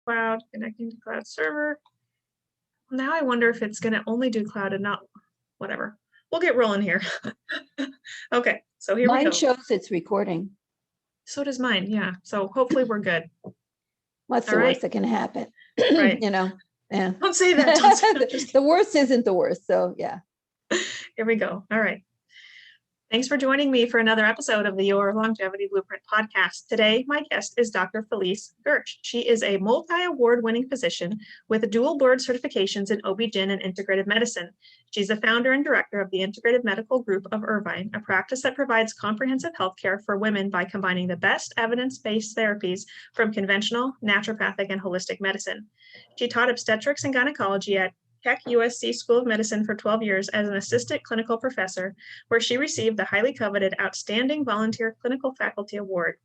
cloud, connecting to cloud server. Now I wonder if it's going to only do cloud and not whatever. We'll get rolling here. Okay, so here we Mine go. shows it's recording. So does mine, yeah. So hopefully we're good. What's All the right. worst that can happen? Right. You know, yeah. Don't say that. Don't say that. The worst isn't the worst. So yeah. Here we go. All right. Thanks for joining me for another episode of the Your Longevity Blueprint podcast. Today, my guest is Dr. Felice Gersh. She is a multi-award-winning physician with dual board certifications in OB-GYN and integrative medicine. She's the founder and director of the Integrative Medical Group of Irvine, a practice that provides comprehensive healthcare for women by combining the best evidence-based therapies from conventional, naturopathic, and holistic medicine. She taught obstetrics and gynecology at Keck USC School of Medicine for 12 years as an assistant clinical professor, where she received the highly coveted Outstanding Volunteer Clinical Faculty Award.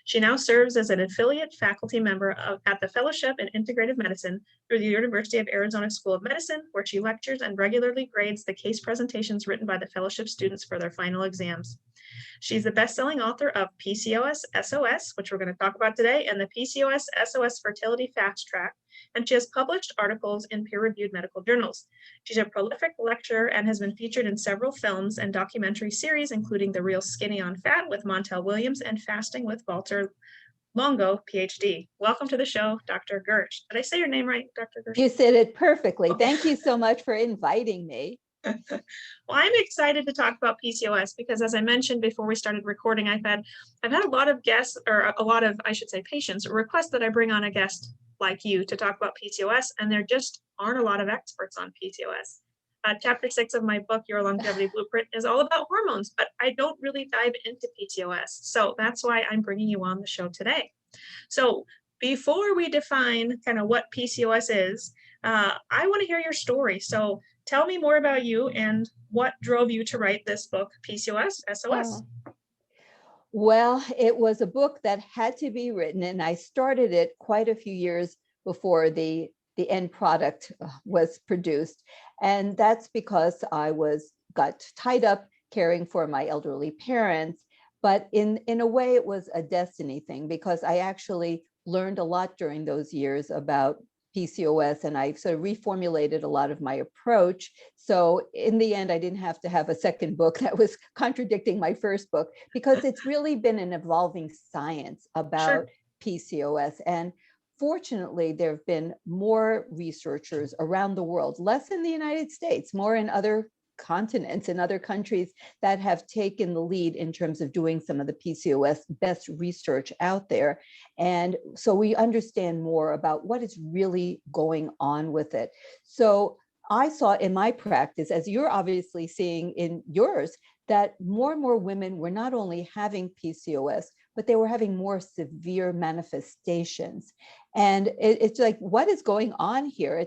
She now serves as an affiliate faculty member at the Fellowship in Integrative Medicine through the University of Arizona School of Medicine, where she lectures and regularly grades the case presentations written by the fellowship students for their final exams. She's the best-selling author of PCOS SOS, which we're going to talk about today, and the PCOS SOS Fertility Fast Track, and she has published articles in peer-reviewed medical journals. She's a prolific lecturer and has been featured in several films and documentary series, including The Real Skinny on Fat with Montel Williams and Fasting with Walter Longo, PhD. Welcome to the show, Dr. Gersh. Did I say your name right, Dr. Gersh? You said it perfectly. Okay. Thank you so much for inviting me. Well, I'm excited to talk about PCOS because, as I mentioned before we started recording, I've had a lot of guests, or a lot of, I should say, patients request that I bring on a guest like you to talk about PCOS, and there just aren't a lot of experts on PCOS. Chapter 6 of my book, Your Longevity Blueprint, is all about hormones, but I don't really dive into PCOS. So that's why I'm bringing you on the show today. So before we define kind of what PCOS is, I want to hear your story. So tell me more about you and what drove you to write this book, PCOS SOS. Well, it was a book that had to be written, and I started it quite a few years before the end product was produced. And that's because I got tied up caring for my elderly parents. But in a way, it was a destiny thing, because I actually learned a lot during those years about PCOS, and I sort of reformulated a lot of my approach. So in the end, I didn't have to have a second book that was contradicting my first book, because it's really been an evolving science about PCOS. And fortunately, there have been more researchers around the world, less in the United States, more in other continents and other countries, that have taken the lead in terms of doing some of the PCOS best research out there. And so we understand more about what is really going on with it. So I saw in my practice, as you're obviously seeing in yours, that more and more women were not only having PCOS, but they were having more severe manifestations. And it's like, what is going on here?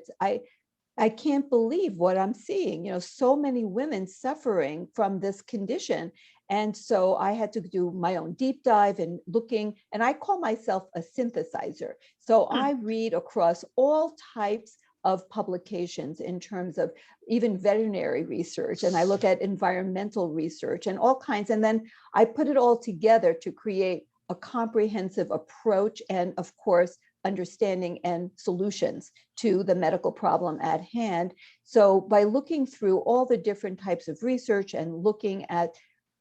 I can't believe what I'm seeing, so many women suffering from this condition. And so I had to do my own deep dive and looking, and I call myself a synthesizer. So I read across all types of publications in terms of even veterinary research, and I look at environmental research and all kinds, and then I put it all together to create a comprehensive approach and, of course, understanding and solutions to the medical problem at hand. So by looking through all the different types of research and looking at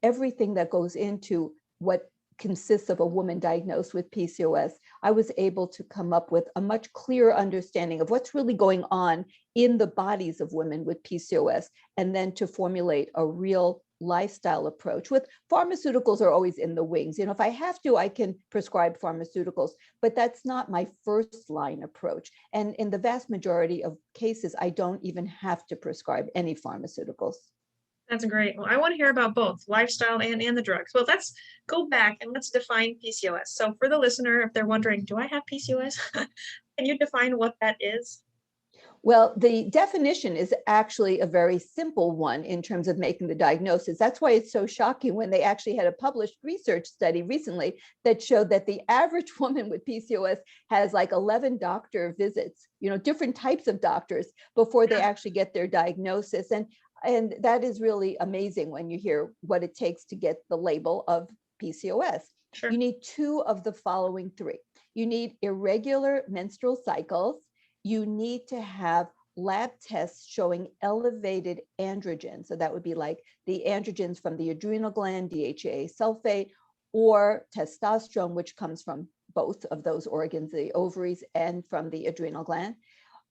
everything that goes into what consists of a woman diagnosed with PCOS, I was able to come up with a much clearer understanding of what's really going on in the bodies of women with PCOS, and then to formulate a real lifestyle approach. With pharmaceuticals are always in the wings. If I have to, I can prescribe pharmaceuticals, but that's not my first line approach. And in the vast majority of cases, I don't even have to prescribe any pharmaceuticals. That's great. Well, I want to hear about both lifestyle and the drugs. Well, let's go back and let's define PCOS. So for the listener, if they're wondering, do I have PCOS? Can you define what that is? Well, the definition is actually a very simple one in terms of making the diagnosis. That's why it's so shocking when they actually had a published research study recently that showed that the average woman with PCOS has like 11 doctor visits, different types of doctors before they actually get their diagnosis. And that is really amazing when you hear what it takes to get the label of PCOS. Sure. You need two of the following three. You need irregular menstrual cycles. You need to have lab tests showing elevated androgens. So that would be like the androgens from the adrenal gland, DHEA sulfate, or testosterone, which comes from both of those organs, the ovaries and from the adrenal gland.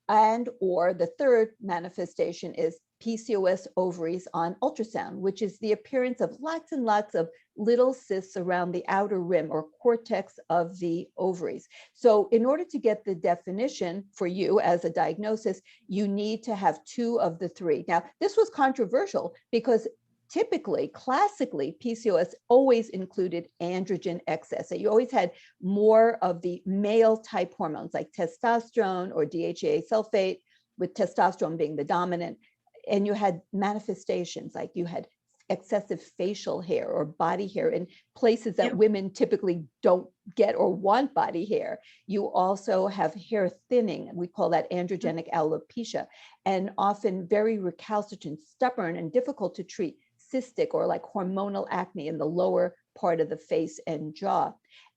And or the third manifestation is PCOS ovaries on ultrasound, which is the appearance of lots and lots of little cysts around the outer rim or cortex of the ovaries. So in order to get the definition for you as a diagnosis, you need to have two of the three. Now, this was controversial because typically, classically, PCOS always included androgen excess. So you always had more of the male type hormones like testosterone or DHEA sulfate, with testosterone being the dominant. And you had manifestations like you had excessive facial hair or body hair in places that women typically don't get or want body hair. You also have hair thinning, and we call that androgenic alopecia, and often very recalcitrant, stubborn, and difficult to treat cystic or like hormonal acne in the lower part of the face and jaw.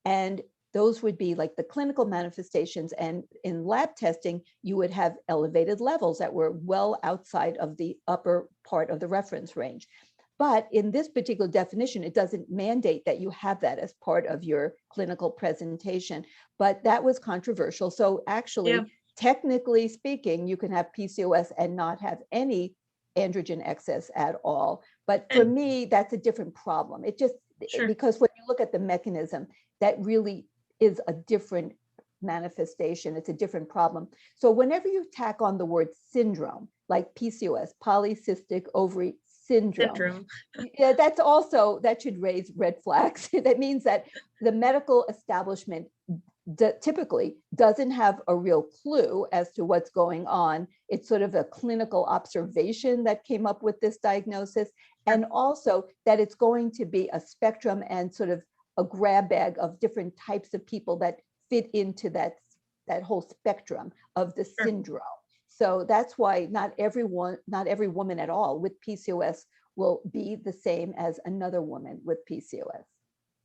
And those would be like the clinical manifestations. And in lab testing, you would have elevated levels that were well outside of the upper part of the reference range. But in this particular definition, it doesn't mandate that you have that as part of your clinical presentation. But that was controversial. So actually, technically speaking, you can have PCOS and not have any androgen excess at all. But for me, that's a different problem. It just, because when you look at the mechanism, that really is a different manifestation. It's a different problem. So whenever you tack on the word syndrome, like PCOS, Polycystic Ovary Syndrome. Yeah, that's also, that should raise red flags. That means that the medical establishment typically doesn't have a real clue as to what's going on. It's sort of a clinical observation that came up with this diagnosis, and also that it's going to be a spectrum and sort of a grab bag of different types of people that fit into that whole spectrum of the syndrome. So that's why not every woman at all with PCOS will be the same as another woman with PCOS.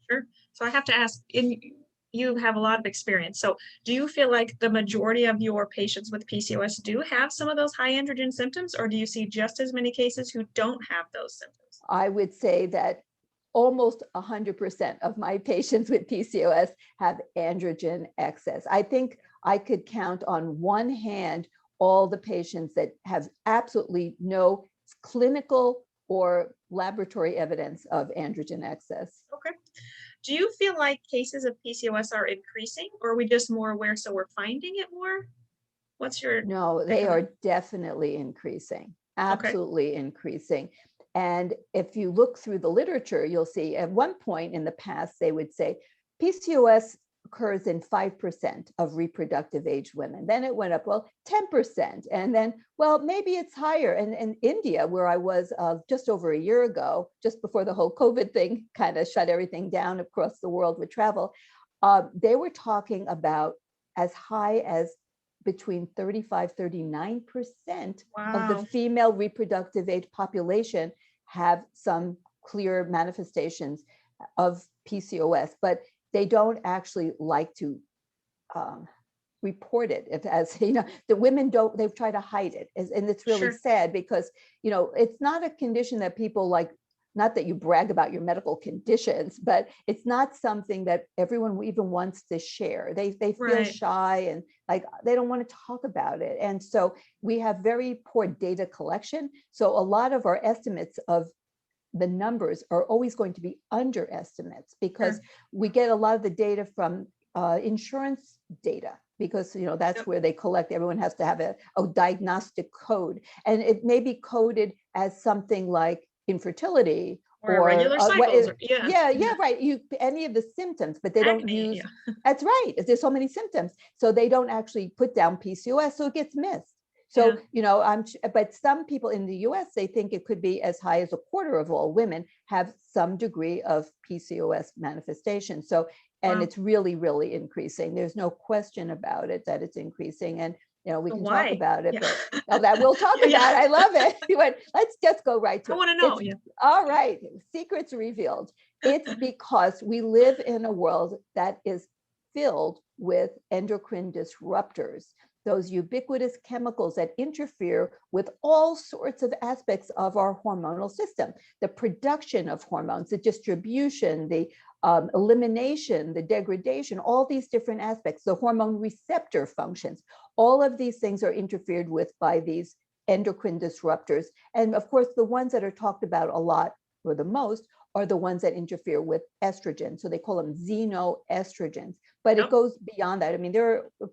Sure. So I have to ask, you have a lot of experience. So do you feel like the majority of your patients with PCOS do have some of those high androgen symptoms, or do you see just as many cases who don't have those symptoms? I would say that almost 100% of my patients with PCOS have androgen excess. I think I could count on one hand all the patients that have absolutely no clinical or laboratory evidence of androgen excess. Okay. Do you feel like cases of PCOS are increasing, or are we just more aware so we're finding it more? What's your... No, they are definitely increasing, absolutely increasing. And if you look through the literature, you'll see at one point in the past, they would say PCOS occurs in 5% of reproductive age women. Then it went up, well, 10%. And then, well, maybe it's higher. And in India, where I was just over a year ago, just before the whole COVID thing kind of shut everything down across the world with travel, they were talking about as high as between 35-39% of the female reproductive age population have some clear manifestations of PCOS, but they don't actually like to report it. As you know, the women don't, they've tried to hide it. And it's really sad because, you know, it's not a condition that people like, not that you brag about your medical conditions, but it's not something that everyone even wants to share. They feel shy and like they don't want to talk about it. And so we have very poor data collection. So a lot of our estimates of the numbers are always going to be underestimates because we get a lot of the data from insurance data, because you know that's where they collect. Everyone has to have a diagnostic code, and it may be coded as something like infertility or irregular cycles. Right. Any of the symptoms, but they don't use. That's right. There's so many symptoms, so they don't actually put down PCOS, so it gets missed. So, you know, but some people in the US, they think it could be as high as a quarter of all women have some degree of PCOS manifestation. So, and it's really, really increasing. There's no question about it that it's increasing. And, you know, we can talk about it, but that we'll talk about. I love it. Let's just go right to it. I want to know. All right. Secrets revealed. It's because we live in a world that is filled with endocrine disruptors, those ubiquitous chemicals that interfere with all sorts of aspects of our hormonal system, the production of hormones, the distribution, the elimination, the degradation, all these different aspects, the hormone receptor functions, all of these things are interfered with by these endocrine disruptors. And of course, the ones that are talked about a lot or the most are the ones that interfere with estrogen. So they call them xenoestrogens, but it goes beyond that. I mean,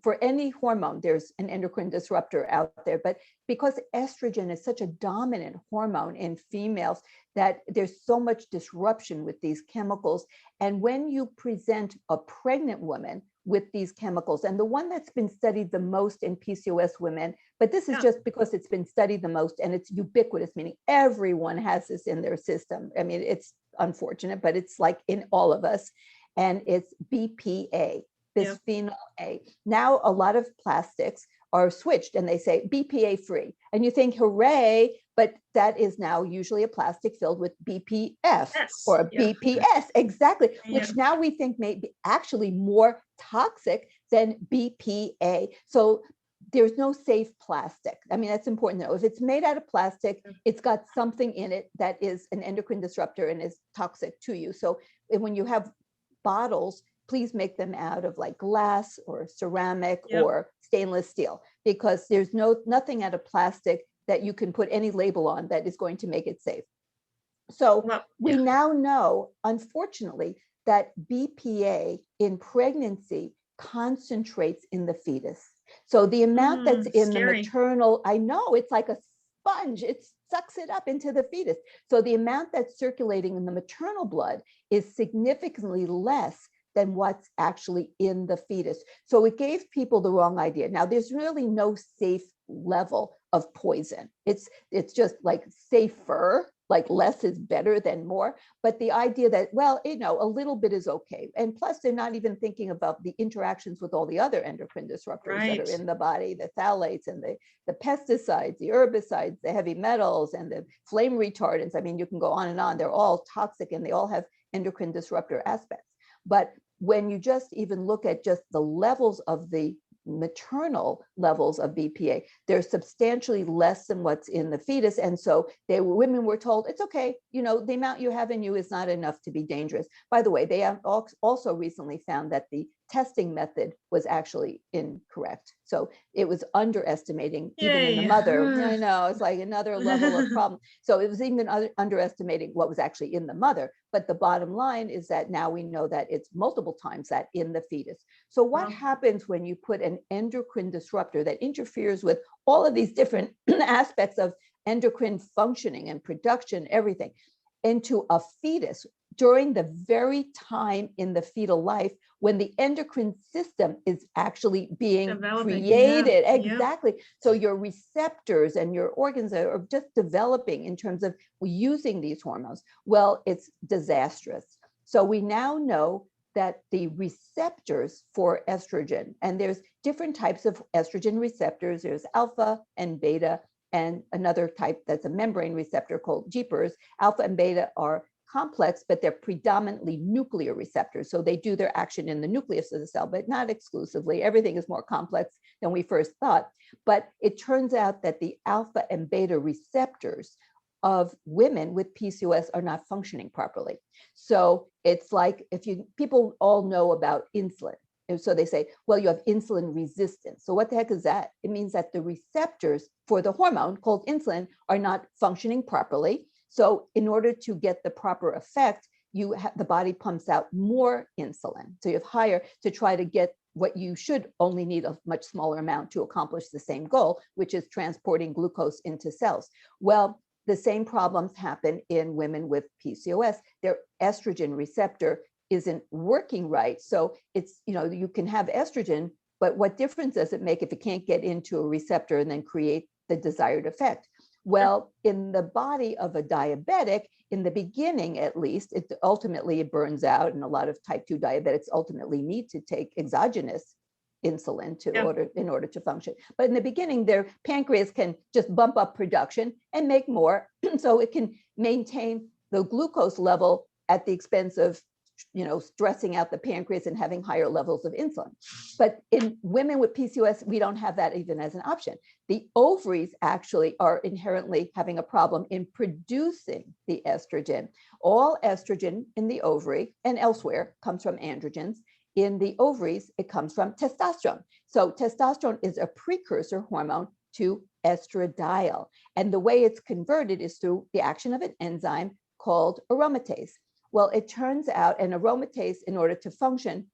for any hormone, there's an endocrine disruptor out there, but because estrogen is such a dominant hormone in females, that there's so much disruption with these chemicals. And when you present a pregnant woman with these chemicals, and the one that's been studied the most in PCOS women, but this is just because it's been studied the most and it's ubiquitous, meaning everyone has this in their system. I mean, it's unfortunate, but it's like in all of us, and it's BPA, bisphenol A. Now, a lot of plastics are switched and they say BPA free, and you think hooray, but that is now usually a plastic filled with BPF or BPS, exactly, which now we think may be actually more toxic than BPA. So there's no safe plastic. I mean, that's important to know. If it's made out of plastic, it's got something in it that is an endocrine disruptor and is toxic to you. So when you have bottles, please make them out of like glass or ceramic or stainless steel, because there's nothing out of plastic that you can put any label on that is going to make it safe. So we now know, unfortunately, that BPA in pregnancy concentrates in the fetus. So the amount that's in the maternal, I know it's like a sponge, it sucks it up into the fetus. So the amount that's circulating in the maternal blood is significantly less than what's actually in the fetus. So it gave people the wrong idea. Now, there's really no safe level of poison. It's just like safer, like less is better than more. But the idea that, well, you know, a little bit is okay. And plus, they're not even thinking about the interactions with all the other endocrine disruptors that are in the body, the phthalates and the pesticides, the herbicides, the heavy metals and the flame retardants. I mean, you can go on and on. They're all toxic and they all have endocrine disruptor aspects. But when you just even look at just the levels of the maternal levels of BPA, they're substantially less than what's in the fetus. And so women were told, it's okay, you know, the amount you have in you is not enough to be dangerous. By the way, they have also recently found that the testing method was actually incorrect. So it was underestimating even in the mother. I know, it's like another level of problem. So it was even underestimating what was actually in the mother. But the bottom line is that now we know that it's multiple times that in the fetus. So what happens when you put an endocrine disruptor that interferes with all of these different aspects of endocrine functioning and production, everything, into a fetus during the very time in the fetal life when the endocrine system is actually being created. Exactly. So your receptors and your organs are just developing in terms of using these hormones. Well, it's disastrous. So we now know that the receptors for estrogen, and there's different types of estrogen receptors, there's alpha and beta, and another type that's a membrane receptor called jeepers. Alpha and beta are complex, but they're predominantly nuclear receptors. So they do their action in the nucleus of the cell, but not exclusively. Everything is more complex than we first thought. But it turns out that the alpha and beta receptors of women with PCOS are not functioning properly. So it's like people all know about insulin. And so they say, well, you have insulin resistance. So what the heck is that? It means that the receptors for the hormone called insulin are not functioning properly. So in order to get the proper effect, the body pumps out more insulin. So you have higher to try to get what you should only need a much smaller amount to accomplish the same goal, which is transporting glucose into cells. Well, the same problems happen in women with PCOS. Their estrogen receptor isn't working right. So it's, you can have estrogen, but what difference does it make if it can't get into a receptor and then create the desired effect? Well, in the body of a diabetic, in the beginning, at least, it burns out, and a lot of type 2 diabetics ultimately need to take exogenous insulin in order to function. But in the beginning, their pancreas can just bump up production and make more, so it can maintain the glucose level at the expense of stressing out the pancreas and having higher levels of insulin. But in women with PCOS, we don't have that even as an option. The ovaries actually are inherently having a problem in producing the estrogen. All estrogen in the ovary and elsewhere comes from androgens. In the ovaries, it comes from testosterone. So testosterone is a precursor hormone to estradiol. And the way it's converted is through the action of an enzyme called aromatase. Well, it turns out an aromatase, in order to function,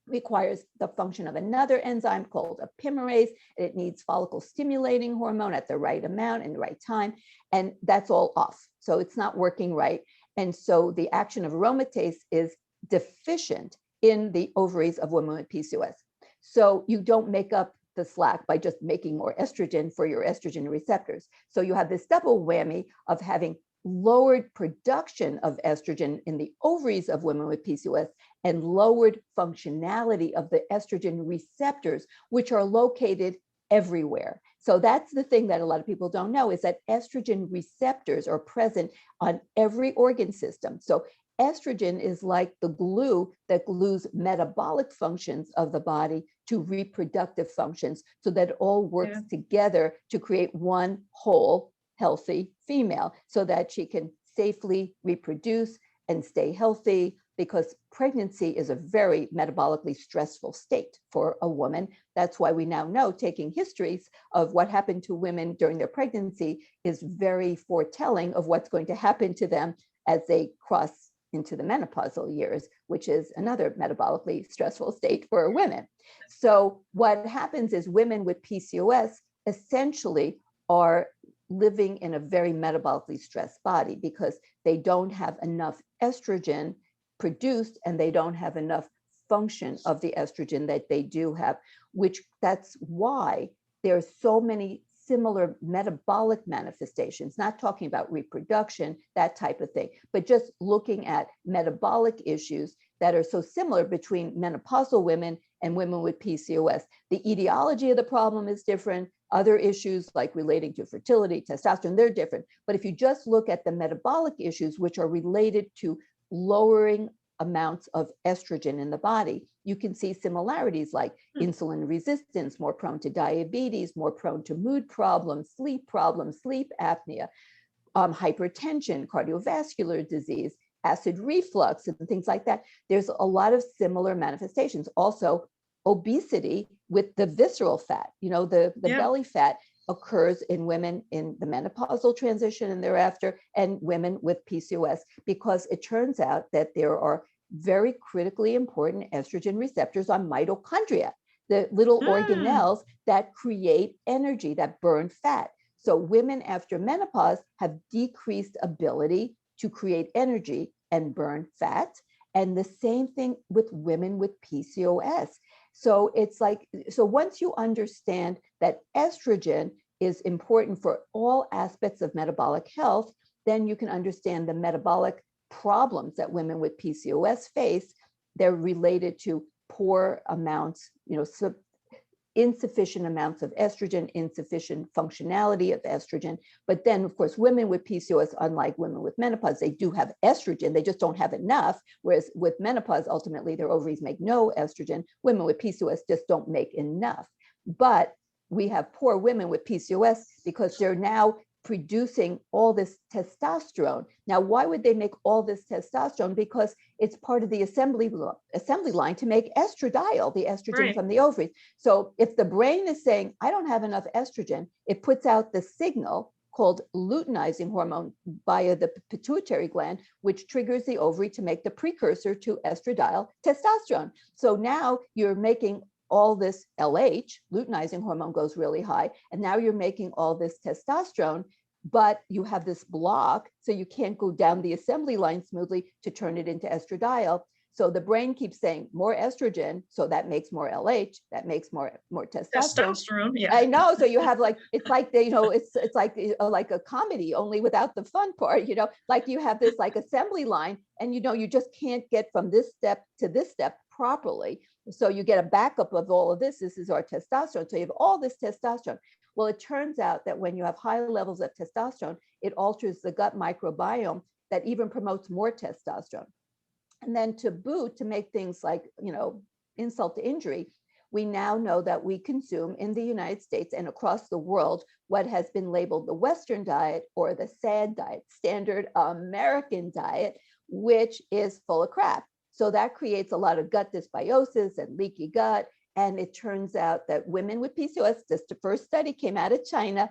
requires the function of another enzyme called epimerase. It needs follicle stimulating hormone at the right amount and the right time. And that's all off. So it's not working right. And so the action of aromatase is deficient in the ovaries of women with PCOS. So you don't make up the slack by just making more estrogen for your estrogen receptors. So you have this double whammy of having lowered production of estrogen in the ovaries of women with PCOS and lowered functionality of the estrogen receptors, which are located everywhere. So that's the thing that a lot of people don't know, is that estrogen receptors are present on every organ system. So estrogen is like the glue that glues metabolic functions of the body to reproductive functions, so that it all works together to create one whole healthy female, so that she can safely reproduce and stay healthy, because pregnancy is a very metabolically stressful state for a woman. That's why we now know, taking histories of what happened to women during their pregnancy is very foretelling of what's going to happen to them as they cross into the menopausal years, which is another metabolically stressful state for women. So what happens is women with PCOS essentially are living in a very metabolically stressed body, because they don't have enough estrogen produced and they don't have enough function of the estrogen that they do have, which that's why there are so many similar metabolic manifestations, not talking about reproduction, that type of thing, but just looking at metabolic issues that are so similar between menopausal women and women with PCOS. The etiology of the problem is different. Other issues like relating to fertility, testosterone, they're different. But if you just look at the metabolic issues, which are related to lowering amounts of estrogen in the body, you can see similarities like insulin resistance, more prone to diabetes, more prone to mood problems, sleep apnea, hypertension, cardiovascular disease, acid reflux, and things like that. There's a lot of similar manifestations. Also, obesity with the visceral fat, the belly fat occurs in women in the menopausal transition and thereafter, and women with PCOS, because it turns out that there are very critically important estrogen receptors on mitochondria, the little organelles that create energy, that burn fat. So women after menopause have decreased ability to create energy and burn fat. And the same thing with women with PCOS. So it's like, so once you understand that estrogen is important for all aspects of metabolic health, then you can understand the metabolic problems that women with PCOS face. They're related to poor amounts, insufficient amounts of estrogen, insufficient functionality of estrogen. But then, of course, women with PCOS, unlike women with menopause, they do have estrogen. They just don't have enough. Whereas with menopause, ultimately, their ovaries make no estrogen. Women with PCOS just don't make enough. But we have poor women with PCOS because they're now producing all this testosterone. Now, why would they make all this testosterone? Because it's part of the assembly line to make estradiol, the estrogen from the ovaries. So if the brain is saying, I don't have enough estrogen, it puts out the signal called luteinizing hormone via the pituitary gland, which triggers the ovary to make the precursor to estradiol, testosterone. So now you're making all this LH, luteinizing hormone goes really high, and now you're making all this testosterone, but you have this block, so you can't go down the assembly line smoothly to turn it into estradiol. So the brain keeps saying more estrogen, so that makes more LH, that makes more testosterone. I know. So you have like, it's like it's like a comedy, only without the fun part. Like you have this like assembly line, and you just can't get from this step to this step properly. So you get a backup of all of this. This is our testosterone. So you have all this testosterone. Well, it turns out that when you have high levels of testosterone, it alters the gut microbiome that even promotes more testosterone. And then to boot, to make things like, insult to injury, we now know that we consume in the United States and across the world what has been labeled the Western diet, or the SAD diet, standard American diet, which is full of crap. So that creates a lot of gut dysbiosis and leaky gut. And it turns out that women with PCOS, just the first study came out of China,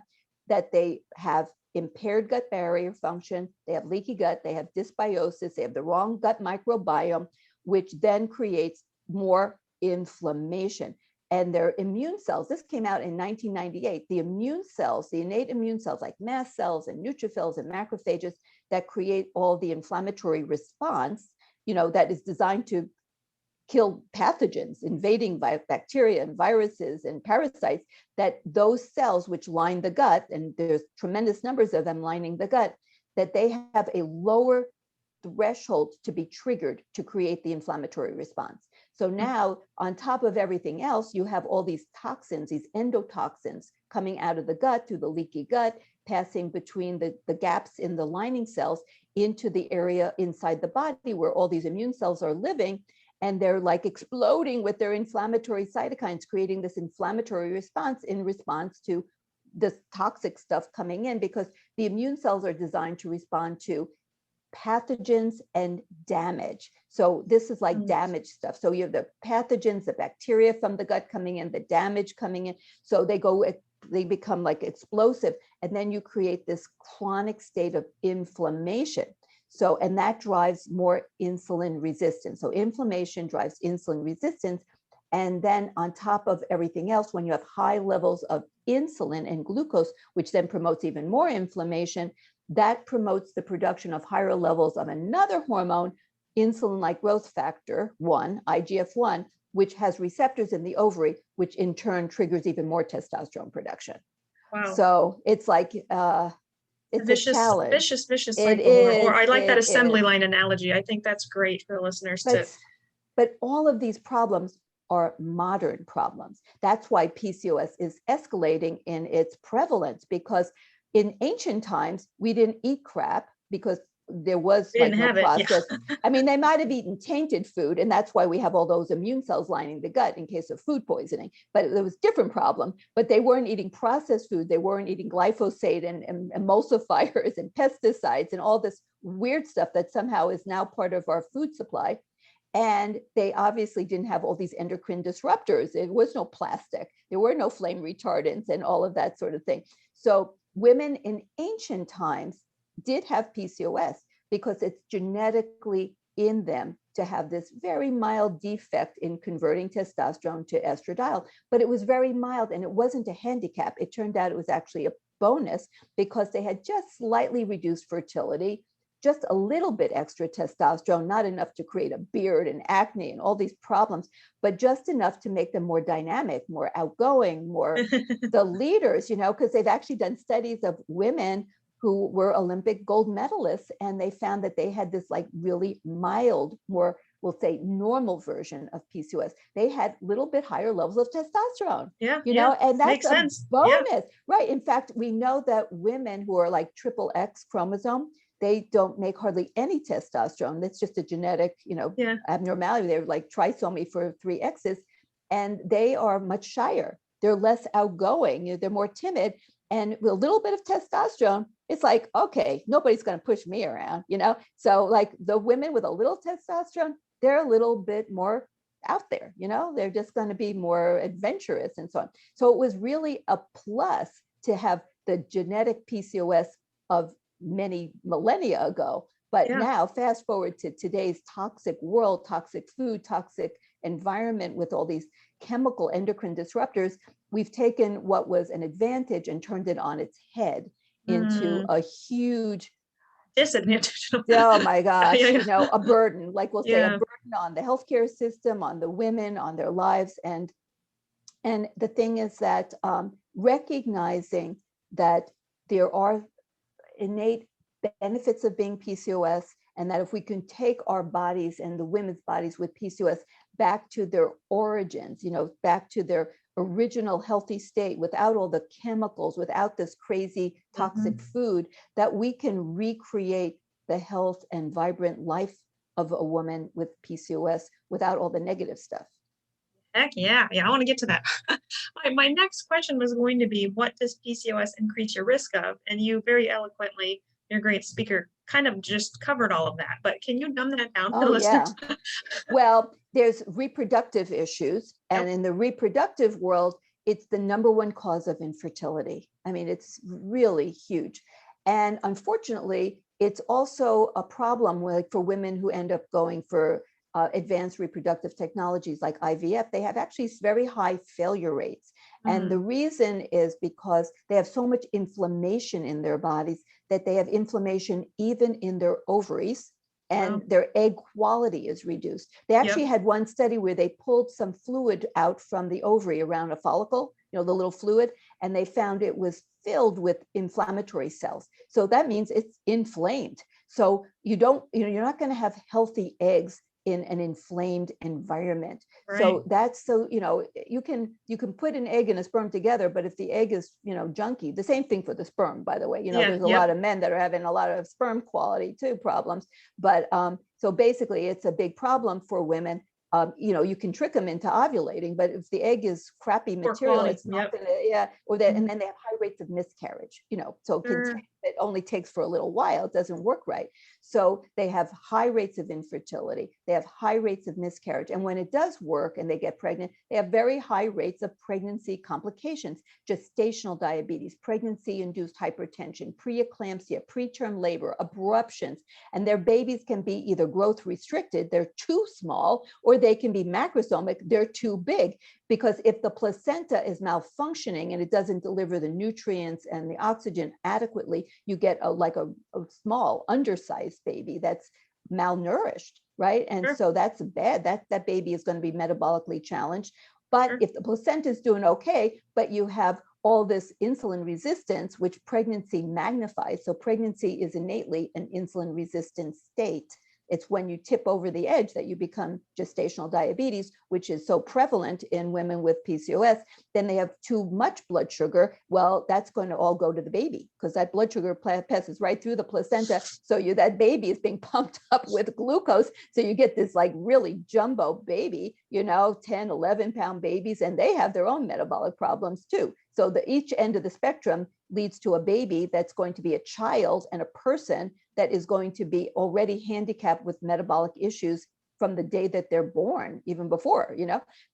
that they have impaired gut barrier function, they have leaky gut, they have dysbiosis, they have the wrong gut microbiome, which then creates more inflammation. And their immune cells, this came out in 1998, the immune cells, the innate immune cells like mast cells and neutrophils and macrophages that create all the inflammatory response, that is designed to kill pathogens, invading bacteria and viruses and parasites, that those cells which line the gut, and there's tremendous numbers of them lining the gut, that they have a lower threshold to be triggered to create the inflammatory response. So now, on top of everything else, you have all these toxins, these endotoxins coming out of the gut through the leaky gut, passing between the gaps in the lining cells into the area inside the body where all these immune cells are living. And they're like exploding with their inflammatory cytokines, creating this inflammatory response in response to this toxic stuff coming in, because the immune cells are designed to respond to pathogens and damage. So this is like damage stuff. So you have the pathogens, the bacteria from the gut coming in, the damage coming in. So they become like explosive. And then you create this chronic state of inflammation. So, and that drives more insulin resistance. So inflammation drives insulin resistance. And then on top of everything else, when you have high levels of insulin and glucose, which then promotes even more inflammation, that promotes the production of higher levels of another hormone, insulin-like growth factor 1, IGF-1, which has receptors in the ovary, which in turn triggers even more testosterone production. Wow. So it's like, it's a challenge. Vicious cycle. Or I like that assembly line analogy. I think that's great for the listeners But all of these problems are modern problems. That's why PCOS is escalating in its prevalence, because in ancient times, we didn't eat crap because there was like no process. I mean, they might have eaten tainted food, and that's why we have all those immune cells lining the gut in case of food poisoning. But there was a different problem. But they weren't eating processed food. They weren't eating glyphosate and emulsifiers and pesticides and all this weird stuff that somehow is now part of our food supply. And they obviously didn't have all these endocrine disruptors. There was no plastic. There were no flame retardants and all of that sort of thing. So women in ancient times did have PCOS because it's genetically in them to have this very mild defect in converting testosterone to estradiol. But it was very mild, and it wasn't a handicap. It turned out it was actually a bonus, because they had just slightly reduced fertility, just a little bit extra testosterone, not enough to create a beard and acne and all these problems, but just enough to make them more dynamic, more outgoing, more the leaders, because they've actually done studies of women who were Olympic gold medalists, and they found that they had this like really mild, more, we'll say, normal version of PCOS. They had a little bit higher levels of testosterone, and that's makes sense. Bonus, right? In fact, we know that women who are like XXX chromosome, they don't make hardly any testosterone. That's just a genetic, abnormality. They're like trisomy for 3 X's, and they are much shyer. They're less outgoing. They're more timid. And with a little bit of testosterone, it's like, okay, nobody's going to push me around, So like the women with a little testosterone, they're a little bit more out there, they're just going to be more adventurous and so on. So it was really a plus to have the genetic PCOS of many millennia ago. But now fast forward to today's toxic world, toxic food, toxic environment with all these chemical endocrine disruptors, we've taken what was an advantage and turned it on its head into a huge disadvantage. Oh my gosh, a burden, like we'll say, a burden on the healthcare system, on the women, on their lives. And the thing is that recognizing that there are innate benefits of being PCOS, and that if we can take our bodies and the women's bodies with PCOS back to their origins, back to their original healthy state, without all the chemicals, without this crazy toxic food, that we can recreate the health and vibrant life of a woman with PCOS without all the negative stuff. Heck yeah. Yeah, I want to get to that. My next question was going to be, what does PCOS increase your risk of? And you very eloquently, you're a great speaker, kind of just covered all of that. But can you dumb that down for Oh, the listeners? yeah. Well, there's reproductive issues. And in the reproductive world, it's the number one cause of infertility. I mean, it's really huge. And unfortunately, it's also a problem for women who end up going for advanced reproductive technologies like IVF. They have actually very high failure rates. And the reason is because they have so much inflammation in their bodies that they have inflammation even in their ovaries, and their egg quality is reduced. They actually had one study where they pulled some fluid out from the ovary around a follicle, the little fluid, and they found it was filled with inflammatory cells. So that means it's inflamed. So you're not going to have healthy eggs in an inflamed environment. Right. So you can put an egg and a sperm together, but if the egg is, junky, the same thing for the sperm, by the way, there's a lot of men that are having a lot of sperm quality too problems. But so basically it's a big problem for women. You can trick them into ovulating, but if the egg is crappy material, it's not gonna, and then they have high rates of miscarriage, so it only takes for a little while, it doesn't work right. So they have high rates of infertility, they have high rates of miscarriage. And when it does work and they get pregnant, they have very high rates of pregnancy complications, gestational diabetes, pregnancy-induced hypertension, preeclampsia, preterm labor, abruptions, and their babies can be either growth restricted, they're too small, or they can be macrosomic, they're too big. Because if the placenta is malfunctioning and it doesn't deliver the nutrients and the oxygen adequately, you get a small undersized baby that's malnourished, right? And so that's bad. That baby is going to be metabolically challenged. But if the placenta is doing okay, but you have all this insulin resistance, which pregnancy magnifies. So pregnancy is innately an insulin resistant state. It's when you tip over the edge that you become gestational diabetes, which is so prevalent in women with PCOS. Then they have too much blood sugar. Well, that's going to all go to the baby because that blood sugar passes right through the placenta. So that baby is being pumped up with glucose. So you get this really jumbo baby, 10, 11 pound babies, and they have their own metabolic problems too. So each end of the spectrum leads to a baby that's going to be a child and a person that is going to be already handicapped with metabolic issues from the day that they're born, even before,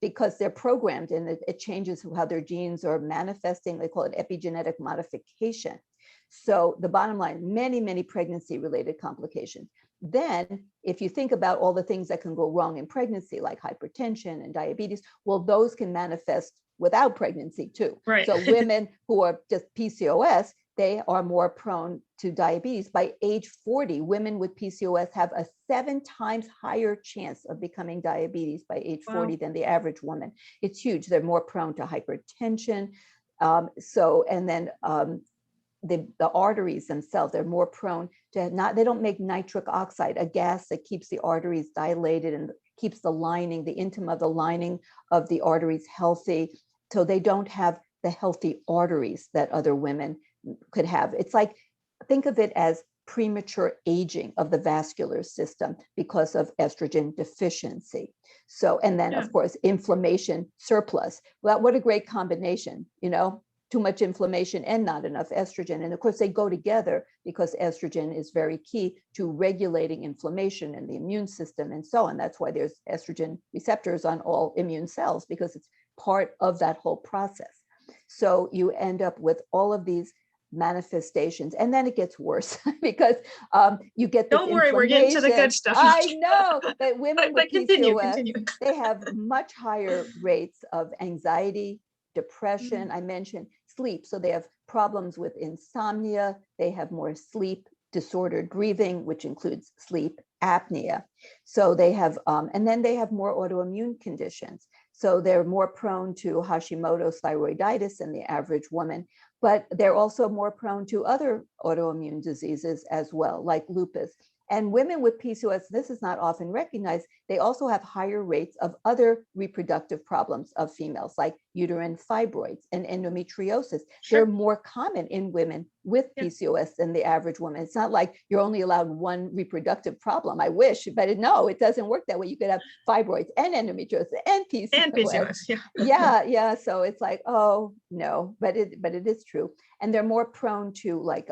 because they're programmed, and it changes how their genes are manifesting. They call it epigenetic modification. So the bottom line, many, many pregnancy-related complications. Then, if you think about all the things that can go wrong in pregnancy, like hypertension and diabetes, well, those can manifest without pregnancy too. Right. So women who are just PCOS, they are more prone to diabetes. By age 40, women with PCOS have a 7 times higher chance of becoming diabetes by age 40 than the average woman. It's huge. They're more prone to hypertension. The arteries themselves, they're more prone to they don't make nitric oxide, a gas that keeps the arteries dilated and keeps the intima of the lining of the arteries healthy. So they don't have the healthy arteries that other women could have. It's like, think of it as premature aging of the vascular system because of estrogen deficiency. So, and then of course, inflammation surplus. Well, what a great combination, too much inflammation and not enough estrogen. And of course, they go together because estrogen is very key to regulating inflammation in the immune system and so on. That's why there's estrogen receptors on all immune cells, because it's part of that whole process. So you end up with all of these manifestations, and then it gets worse because you get this. Don't worry, we're getting to the good stuff. I know, but women with continue. They have much higher rates of anxiety, depression. I mentioned sleep. So they have problems with insomnia. They have more sleep disordered breathing, which includes sleep apnea. So they have, and then they have more autoimmune conditions. So they're more prone to Hashimoto's thyroiditis than the average woman, but they're also more prone to other autoimmune diseases as well, like lupus. And women with PCOS, this is not often recognized, they also have higher rates of other reproductive problems of females, like uterine fibroids and endometriosis. They're more common in women with PCOS than the average woman. It's not like you're only allowed one reproductive problem. I wish, but no, it doesn't work that way. You could have fibroids and endometriosis and PCOS. And PCOS, Yeah. So it's like, oh no, but it is true. And they're more prone to like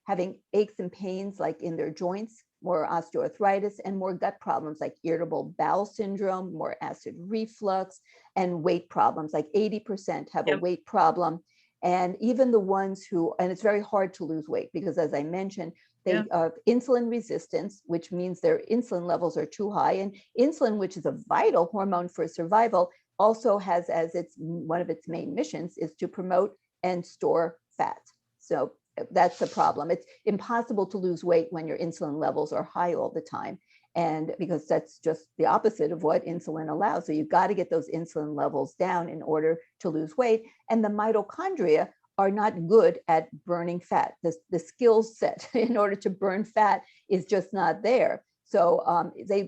having aches and pains like in their joints, more osteoarthritis, and more gut problems like irritable bowel syndrome, more acid reflux, and weight problems. Like 80% have a weight problem. And even the ones who, and it's very hard to lose weight because, as I mentioned, they have insulin resistance, which means their insulin levels are too high. And insulin, which is a vital hormone for survival, also has as its one of its main missions is to promote and store fat. So that's the problem. It's impossible to lose weight when your insulin levels are high all the time. And because that's just the opposite of what insulin allows. So you've got to get those insulin levels down in order to lose weight. And the mitochondria are not good at burning fat. The skill set in order to burn fat is just not there. So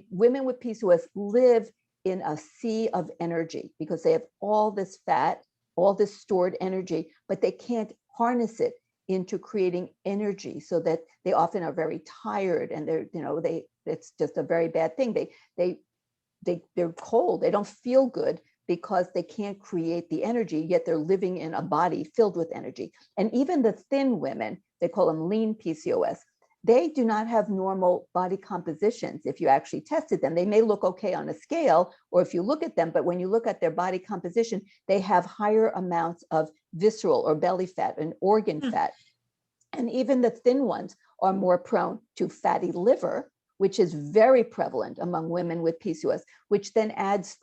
women with PCOS live in a sea of energy because they have all this fat, all this stored energy, but they can't harness it into creating energy, so that they often are very tired and it's just a very bad thing. They're cold, they don't feel good because they can't create the energy, yet they're living in a body filled with energy. And even the thin women, they call them lean PCOS, they do not have normal body compositions. If you actually tested them, they may look okay on a scale, or if you look at them, but when you look at their body composition, they have higher amounts of visceral or belly fat and organ fat. And even the thin ones are more prone to fatty liver, which is very prevalent among women with PCOS, which then adds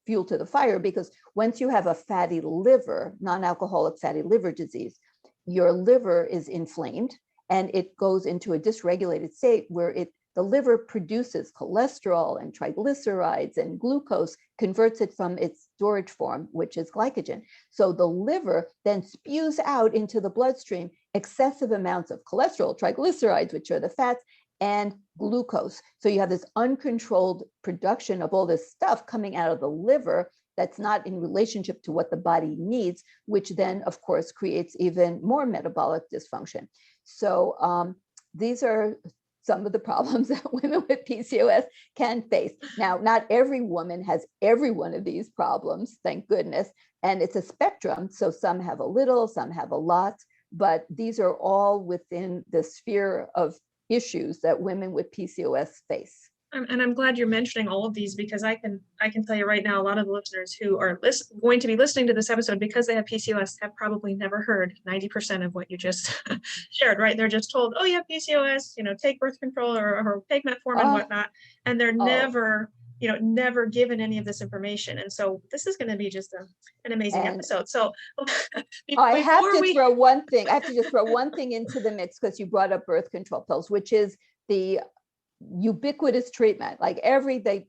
fuel to the fire, because once you have a fatty liver, non-alcoholic fatty liver disease, your liver is inflamed and it goes into a dysregulated state where the liver produces cholesterol and triglycerides and glucose, converts it from its storage form, which is glycogen. So the liver then spews out into the bloodstream excessive amounts of cholesterol, triglycerides, which are the fats, and glucose. So you have this uncontrolled production of all this stuff coming out of the liver that's not in relationship to what the body needs, which then, of course, creates even more metabolic dysfunction. So these are some of the problems that women with PCOS can face. Now, not every woman has every one of these problems, thank goodness. And it's a spectrum. So some have a little, some have a lot, but these are all within the sphere of issues that women with PCOS face. And I'm glad you're mentioning all of these, because I can tell you right now, a lot of the listeners who are going to be listening to this episode because they have PCOS have probably never heard 90% of what you just shared, right? They're just told, oh, you have PCOS, take birth control or take metformin and whatnot. And they're never given any of this information. And so this is going to be just an amazing episode. So I have to throw one thing. I have to just throw one thing into the mix, because you brought up birth control pills, which is the ubiquitous treatment. Like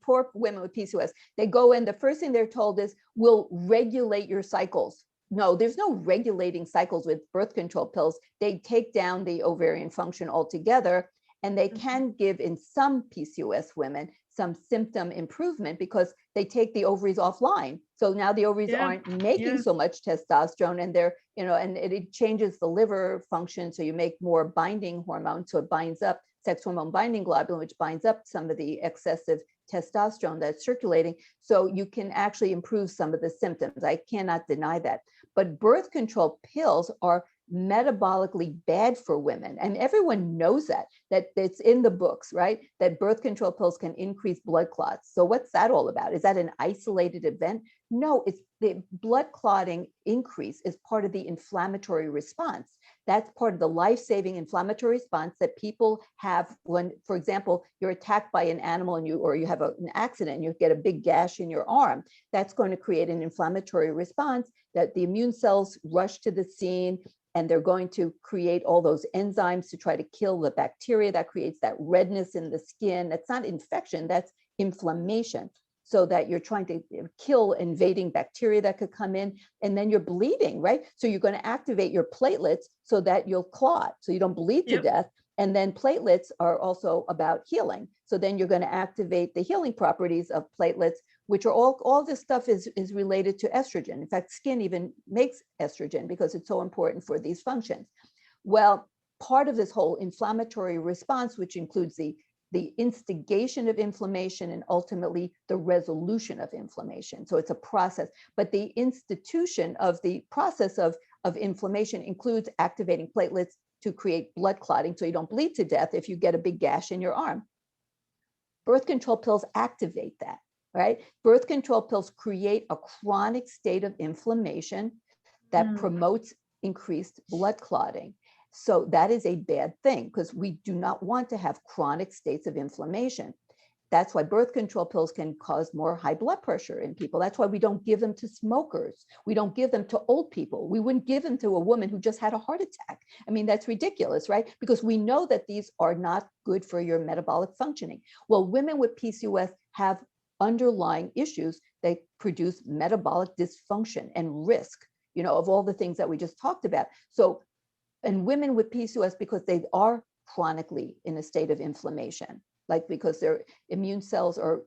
poor women with PCOS, they go in, the first thing they're told is, we'll regulate your cycles. No, there's no regulating cycles with birth control pills. They take down the ovarian function altogether, and they can give, in some PCOS women, some symptom improvement because they take the ovaries offline. So now the ovaries aren't making so much testosterone, and and it changes the liver function. So you make more binding hormone. So it binds up sex hormone binding globulin, which binds up some of the excessive testosterone that's circulating. So you can actually improve some of the symptoms. I cannot deny that. But birth control pills are metabolically bad for women. And everyone knows that it's in the books, right? That birth control pills can increase blood clots. So what's that all about? Is that an isolated event? No, it's the blood clotting increase is part of the inflammatory response. That's part of the life-saving inflammatory response that people have when, for example, you're attacked by an animal and you have an accident and you get a big gash in your arm. That's going to create an inflammatory response that the immune cells rush to the scene, and they're going to create all those enzymes to try to kill the bacteria that creates that redness in the skin. That's not infection, that's inflammation. So that you're trying to kill invading bacteria that could come in, and then you're bleeding, right? So you're going to activate your platelets so that you'll clot, so you don't bleed to death. And then platelets are also about healing. So then you're going to activate the healing properties of platelets, which are all this stuff is related to estrogen. In fact, skin even makes estrogen because it's so important for these functions. Well, part of this whole inflammatory response, which includes the instigation of inflammation and ultimately the resolution of inflammation. So it's a process, but the institution of the process of inflammation includes activating platelets to create blood clotting so you don't bleed to death if you get a big gash in your arm. Birth control pills activate that, right? Birth control pills create a chronic state of inflammation that promotes increased blood clotting. So that is a bad thing because we do not want to have chronic states of inflammation. That's why birth control pills can cause more high blood pressure in people. That's why we don't give them to smokers. We don't give them to old people. We wouldn't give them to a woman who just had a heart attack. I mean, that's ridiculous, right? Because we know that these are not good for your metabolic functioning. Well, women with PCOS have underlying issues. They produce metabolic dysfunction and risk, of all the things that we just talked about. So, and women with PCOS, because they are chronically in a state of inflammation, like because their immune cells are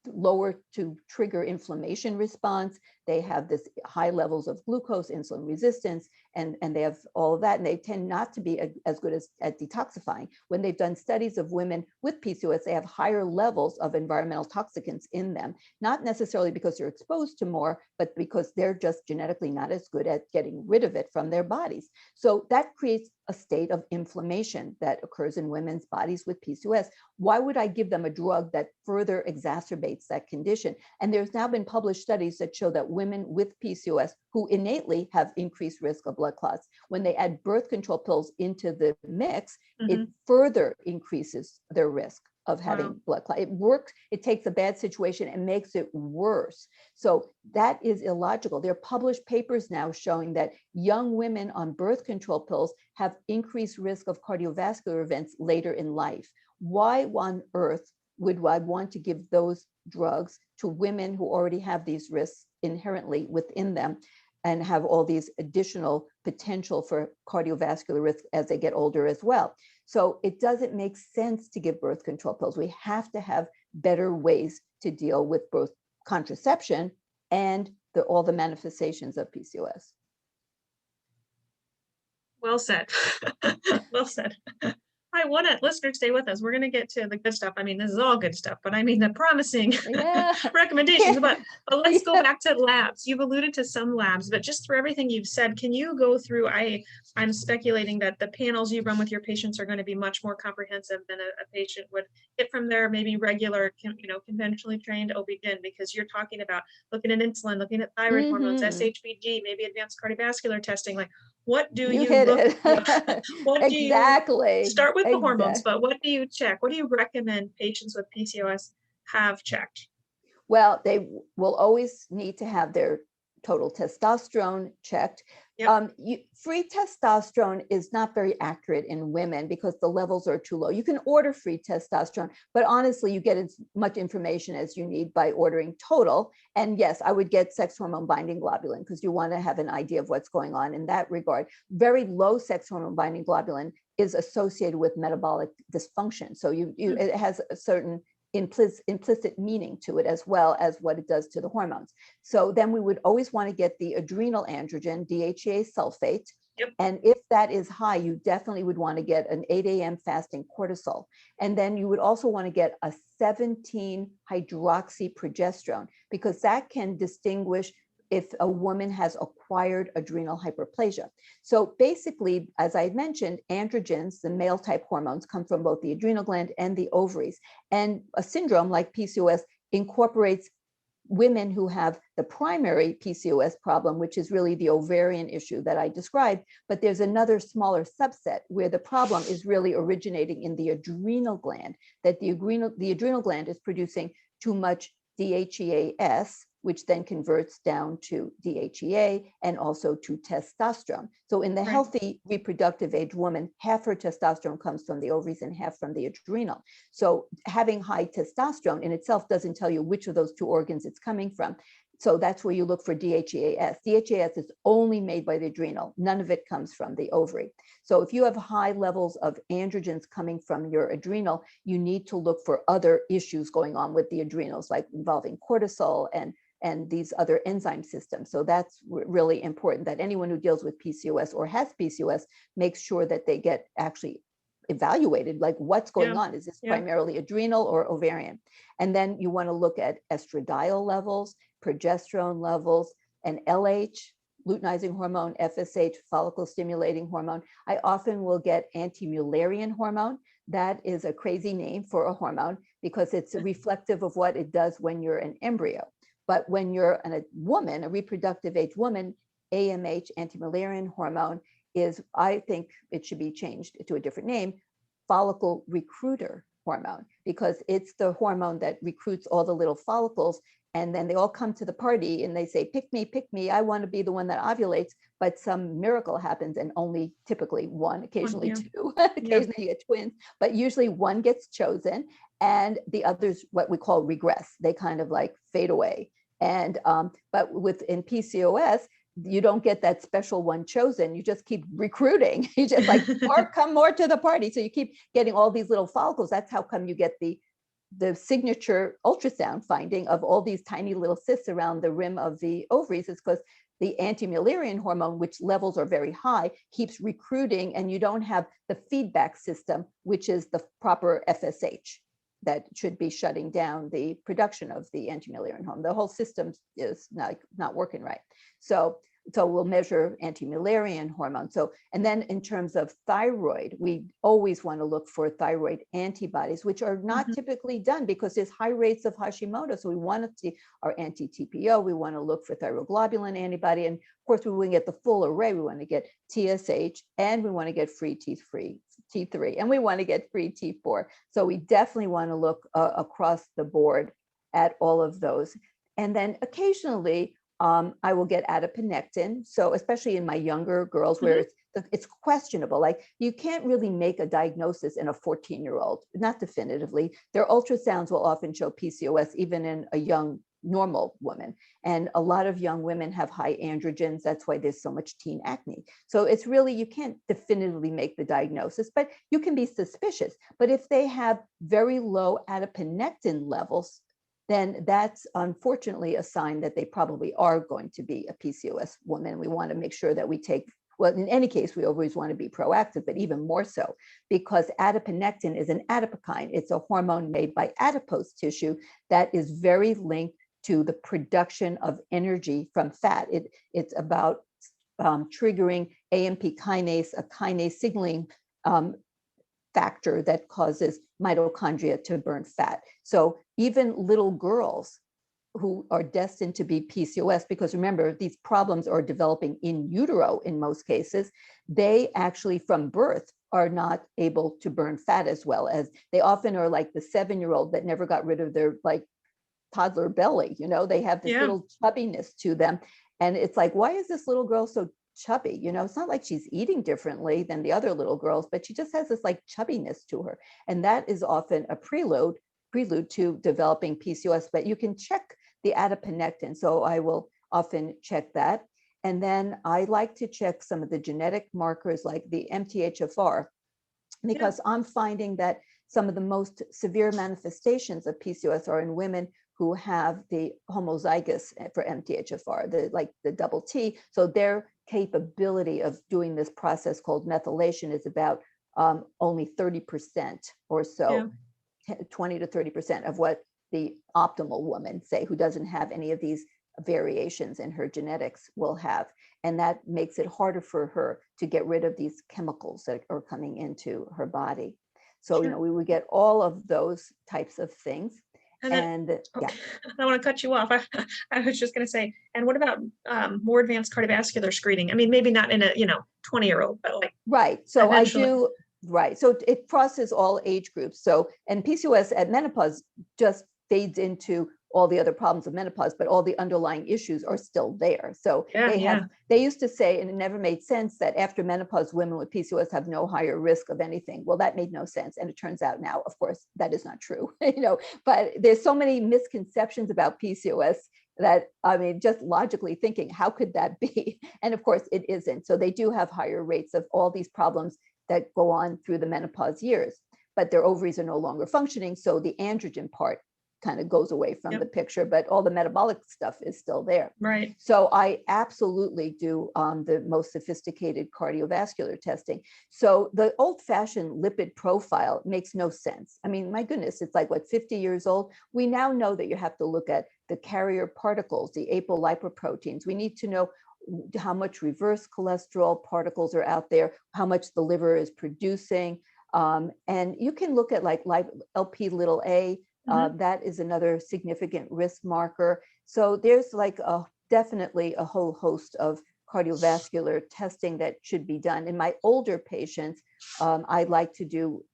lower to trigger inflammation response, they have this high levels of glucose, insulin resistance, and they have all of that, and they tend not to be as good at detoxifying. When they've done studies of women with PCOS, they have higher levels of environmental toxicants in them, not necessarily because they're exposed to more, but because they're just genetically not as good at getting rid of it from their bodies. So that creates a state of inflammation that occurs in women's bodies with PCOS. Why would I give them a drug that further exacerbates that condition? And there's now been published studies that show that women with PCOS who innately have increased risk of blood clots, when they add birth control pills into the mix, it further increases their risk of having blood clot. It works, it takes a bad situation and makes it worse. So that is illogical. There are published papers now showing that young women on birth control pills have increased risk of cardiovascular events later in life. Why on earth would I want to give those drugs to women who already have these risks inherently within them and have all these additional potential for cardiovascular risk as they get older as well? So it doesn't make sense to give birth control pills. We have to have better ways to deal with both contraception and all the manifestations of PCOS. Well said. Well said. I want to, listeners, stay with us. We're going to get to the good stuff. I mean, this is all good stuff, but I mean the promising recommendations. But let's go back to labs. You've alluded to some labs, but just for everything you've said, can you go through? I'm speculating that the panels you run with your patients are going to be much more comprehensive than a patient would get from their maybe regular, conventionally trained OB-GYN, because you're talking about looking at insulin, looking at thyroid hormones, SHBG, maybe advanced cardiovascular testing. Like, what do you hit look? it. What do you start with the hormones? But what do you check? What do you recommend patients with PCOS have checked? Well, they will always need to have their total testosterone checked. Yep. Free testosterone is not very accurate in women because the levels are too low. You can order free testosterone, but honestly, you get as much information as you need by ordering total. And yes, I would get sex hormone binding globulin because you want to have an idea of what's going on in that regard. Very low sex hormone binding globulin is associated with metabolic dysfunction. So it has a certain implicit meaning to it, as well as what it does to the hormones. So then we would always want to get the adrenal androgen, DHEA sulfate. Yep. And if that is high, you definitely would want to get an 8 a.m. fasting cortisol. And then you would also want to get a 17 hydroxyprogesterone, because that can distinguish if a woman has acquired adrenal hyperplasia. So basically, as I mentioned, androgens, the male type hormones, come from both the adrenal gland and the ovaries. And a syndrome like PCOS incorporates women who have the primary PCOS problem, which is really the ovarian issue that I described, but there's another smaller subset where the problem is really originating in the adrenal gland, that the adrenal gland is producing too much DHEAS, which then converts down to DHEA and also to testosterone. So in the healthy reproductive age woman, half her testosterone comes from the ovaries and half from the adrenal. So having high testosterone in itself doesn't tell you which of those two organs it's coming from. So that's where you look for DHEAS. DHEAS is only made by the adrenal. None of it comes from the ovary. So if you have high levels of androgens coming from your adrenal, you need to look for other issues going on with the adrenals, like involving cortisol and these other enzyme systems. So that's really important, that anyone who deals with PCOS or has PCOS makes sure that they get actually evaluated, like what's going on. Is this primarily adrenal or ovarian? And then you want to look at estradiol levels, progesterone levels, and LH, luteinizing hormone, FSH, follicle stimulating hormone. I often will get anti-Mullerian hormone. That is a crazy name for a hormone because it's reflective of what it does when you're an embryo. But when you're a woman, a reproductive age woman, AMH, anti-Mullerian hormone, is, I think it should be changed to a different name, follicle recruiter hormone, because it's the hormone that recruits all the little follicles. And then they all come to the party and they say, pick me, I want to be the one that ovulates. But some miracle happens and only typically one, occasionally two, occasionally you get twins, but usually one gets chosen and the others, what we call regress. They kind of like fade away. And, but in PCOS, you don't get that special one chosen. You just keep recruiting. You just like, come more to the party. So you keep getting all these little follicles. That's how come you get the signature ultrasound finding of all these tiny little cysts around the rim of the ovaries. Is because the anti-Mullerian hormone, which levels are very high, keeps recruiting, and you don't have the feedback system, which is the proper FSH that should be shutting down the production of the anti-Mullerian hormone. The whole system is not working right. So we'll measure anti-Mullerian hormone. So, and then in terms of thyroid, we always want to look for thyroid antibodies, which are not typically done because there's high rates of Hashimoto. So we want to see our anti-TPO. We want to look for thyroglobulin antibody. And of course, we want to get the full array. We want to get TSH, and we want to get free T3, and we want to get free T4. So we definitely want to look across the board at all of those. And then occasionally, I will get adiponectin. So especially in my younger girls where it's questionable, like you can't really make a diagnosis in a 14-year-old, not definitively. Their ultrasounds will often show PCOS even in a young normal woman. And a lot of young women have high androgens. That's why there's so much teen acne. So it's really, you can't definitively make the diagnosis, but you can be suspicious. But if they have very low adiponectin levels, then that's unfortunately a sign that they probably are going to be a PCOS woman. We want to make sure that we take, well, in any case, we always want to be proactive, but even more so because adiponectin is an adipokine. It's a hormone made by adipose tissue that is very linked to the production of energy from fat. It's about triggering AMP kinase, a kinase signaling factor that causes mitochondria to burn fat. So even little girls who are destined to be PCOS, because remember, these problems are developing in utero in most cases, they actually from birth are not able to burn fat as well. As they often are like the 7-year-old that never got rid of their like toddler belly, they have this little chubbiness to them. And it's like, why is this little girl so chubby? It's not like she's eating differently than the other little girls, but she just has this like chubbiness to her. And that is often a prelude to developing PCOS, but you can check the adiponectin. So I will often check that. And then I like to check some of the genetic markers like the MTHFR, because I'm finding that some of the most severe manifestations of PCOS are in women who have the homozygous for MTHFR, the double T. So their capability of doing this process called methylation is about only 30% or so, 20 to 30% of what the optimal woman, say, who doesn't have any of these variations in her genetics will have. And that makes it harder for her to get rid of these chemicals that are coming into her body. So, we would get all of those types of things. And I don't want to cut you off. I was just going to say, and what about more advanced cardiovascular screening? I mean, maybe not in a 20-year-old, but like right. So eventually. I do. Right. So it crosses all age groups. So, and PCOS at menopause just fades into all the other problems of menopause, but all the underlying issues are still there. So they used to say, and it never made sense, that after menopause, women with PCOS have no higher risk of anything. Well, that made no sense. And it turns out now, of course, that is not true, but there's so many misconceptions about PCOS that, I mean, just logically thinking, how could that be? And of course it isn't. So they do have higher rates of all these problems that go on through the menopause years, but their ovaries are no longer functioning. So the androgen part kind of goes away from the picture, but all the metabolic stuff is still there. Right. So I absolutely do the most sophisticated cardiovascular testing. So the old-fashioned lipid profile makes no sense. I mean, my goodness, it's like, what, 50 years old? We now know that you have to look at the carrier particles, the apolipoproteins. We need to know how much reverse cholesterol particles are out there, how much the liver is producing. And you can look at like LP little a, that is another significant risk marker. So there's like definitely a whole host of cardiovascular testing that should be done. In my older patients, I like to do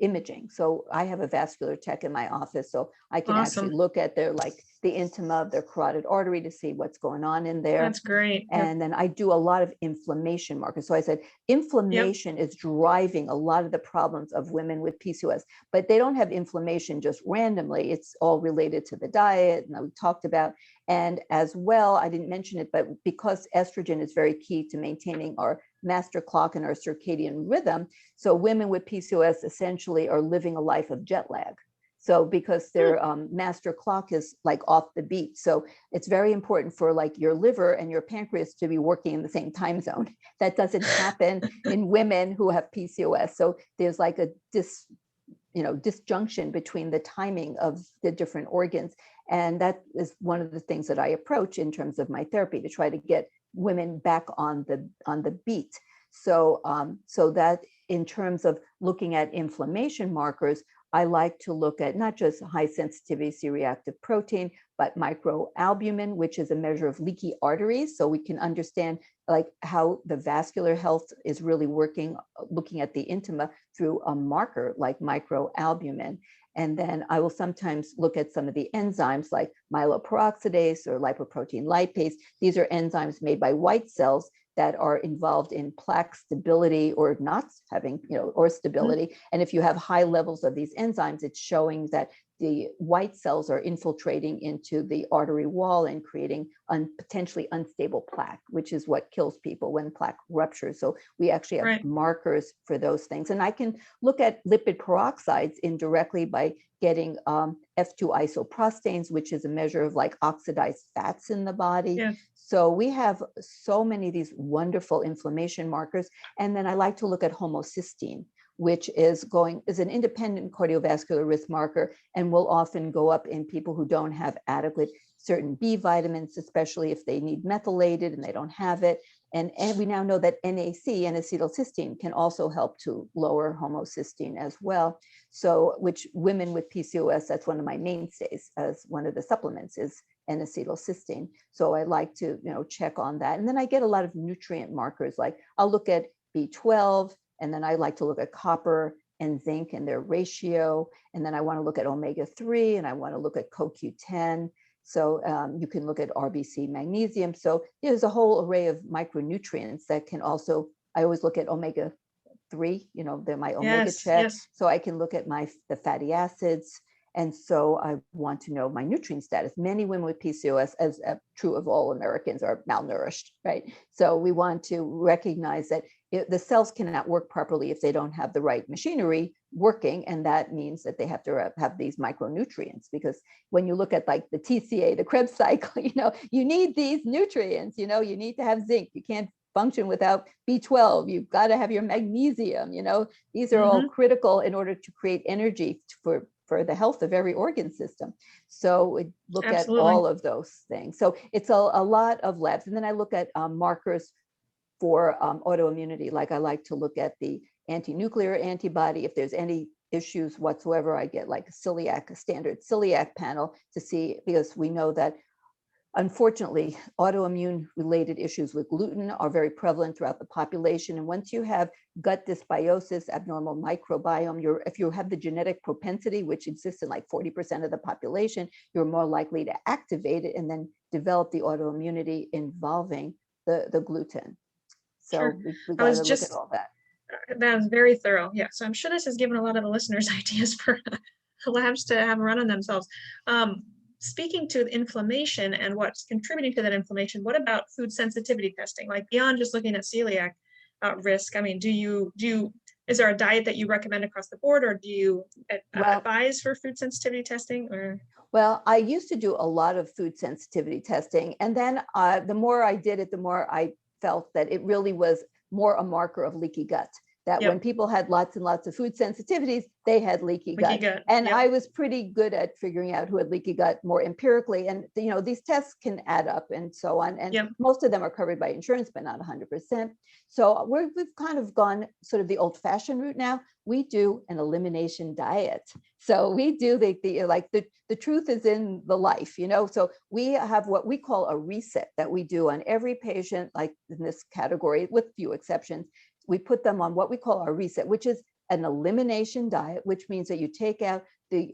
imaging. So I have a vascular tech in my office, so I can actually look at their, like the intima of their carotid artery to see what's going on in there. That's great. And then I do a lot of inflammation markers. So I said, inflammation is driving a lot of the problems of women with PCOS, but they don't have inflammation just randomly. It's all related to the diet, and we talked about. And as well, I didn't mention it, but because estrogen is very key to maintaining our master clock and our circadian rhythm, so women with PCOS essentially are living a life of jet lag. So because their master clock is like off the beat. So it's very important for like your liver and your pancreas to be working in the same time zone. That doesn't happen in women who have PCOS. So there's like a disjunction between the timing of the different organs. And that is one of the things that I approach in terms of my therapy, to try to get women back on the beat. So that in terms of looking at inflammation markers, I like to look at not just high sensitivity C-reactive protein, but microalbumin, which is a measure of leaky arteries. So we can understand like how the vascular health is really working, looking at the intima through a marker like microalbumin. And then I will sometimes look at some of the enzymes like myeloperoxidase or lipoprotein lipase. These are enzymes made by white cells that are involved in plaque stability or not having, or stability. And if you have high levels of these enzymes, it's showing that the white cells are infiltrating into the artery wall and creating potentially unstable plaque, which is what kills people when plaque ruptures. So we actually have markers for those things. And I can look at lipid peroxides indirectly by getting F2 isoprostanes, which is a measure of like oxidized fats in the body. Yeah. So we have so many of these wonderful inflammation markers. And then I like to look at homocysteine, which is an independent cardiovascular risk marker and will often go up in people who don't have adequate certain B vitamins, especially if they need methylated and they don't have it. And we now know that NAC, N-acetylcysteine, can also help to lower homocysteine as well. So, which women with PCOS, that's one of my mainstays as one of the supplements is N-acetylcysteine. So I like to, check on that. And then I get a lot of nutrient markers, like I'll look at B12, and then I like to look at copper and zinc and their ratio. And then I want to look at omega-3, and I want to look at CoQ10. So you can look at RBC magnesium. So there's a whole array of micronutrients that can also, I always look at omega-3, they're my omega check. Yes. So I can look at the fatty acids. And so I want to know my nutrient status. Many women with PCOS, as true of all Americans, are malnourished, right? So we want to recognize that the cells cannot work properly if they don't have the right machinery working. And that means that they have to have these micronutrients, because when you look at like the TCA, the Krebs cycle, you need these nutrients, you need to have zinc. You can't function without B12. You've got to have your magnesium, these are all critical in order to create energy for the health of every organ system. So we look at all of those things. So it's a lot of labs. And then I look at markers for autoimmunity. Like I like to look at the anti-nuclear antibody. If there's any issues whatsoever, I get like a standard celiac panel to see, because we know that unfortunately, autoimmune related issues with gluten are very prevalent throughout the population. And once you have gut dysbiosis, abnormal microbiome, if you have the genetic propensity, which exists in like 40% of the population, you're more likely to activate it and then develop the autoimmunity involving the gluten. So we got to look at all that. That was very thorough. Yeah. So I'm sure this has given a lot of the listeners ideas for labs to have run on themselves. speaking to the inflammation and what's contributing to that inflammation, what about food sensitivity testing? Like beyond just looking at celiac risk, I mean, is there a diet that you recommend across the board, or do you advise for food sensitivity testing? Or well, I used to do a lot of food sensitivity testing, and then the more I did it, the more I felt that it really was more a marker of leaky gut. That when people had lots and lots of food sensitivities, they had leaky gut. And I was pretty good at figuring out who had leaky gut more empirically. And these tests can add up and so on. And most of them are covered by insurance, but not 100%. So we've kind of gone sort of the old-fashioned route now. We do an elimination diet. So we do the truth is in the life, So we have what we call a reset that we do on every patient, like in this category, with few exceptions. We put them on what we call our reset, which is an elimination diet, which means that you take out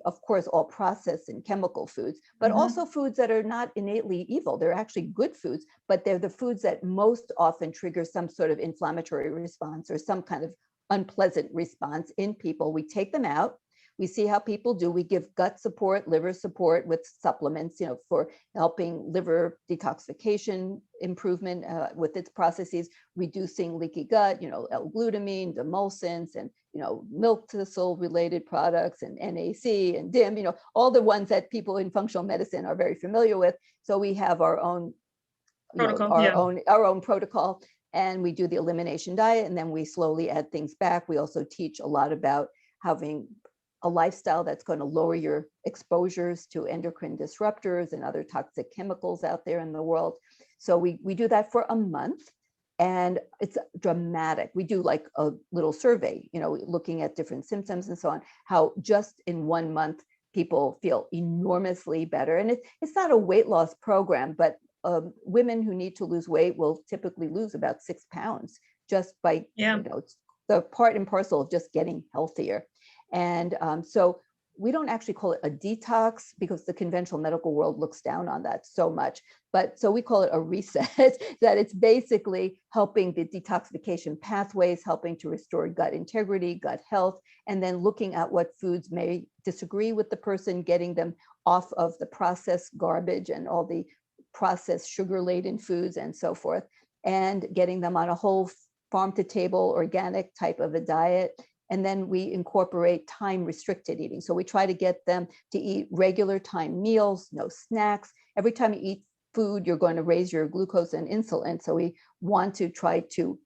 of course, all processed and chemical foods, but also foods that are not innately evil. They're actually good foods, but they're the foods that most often trigger some sort of inflammatory response or some kind of unpleasant response in people. We take them out. We see how people do. We give gut support, liver support with supplements, for helping liver detoxification improvement with its processes, reducing leaky gut, L-glutamine, demulcents, and, milk thistle related products, and NAC and DIM, all the ones that people in functional medicine are very familiar with. So we have our own protocol, our own protocol, and we do the elimination diet, and then we slowly add things back. We also teach a lot about having a lifestyle that's going to lower your exposures to endocrine disruptors and other toxic chemicals out there in the world. So we do that for a month, and it's dramatic. We do like a little survey, looking at different symptoms and so on, how just in 1 month people feel enormously better. And it's not a weight loss program, but women who need to lose weight will typically lose about 6 pounds just by, the part and parcel of just getting healthier. And so we don't actually call it a detox because the conventional medical world looks down on that so much. But so we call it a reset, that it's basically helping the detoxification pathways, helping to restore gut integrity, gut health, and then looking at what foods may disagree with the person, getting them off of the processed garbage and all the processed sugar-laden foods and so forth, and getting them on a whole farm-to-table organic type of a diet. And then we incorporate time-restricted eating. So we try to get them to eat regular time meals, no snacks. Every time you eat food, you're going to raise your glucose and insulin. So we want to try to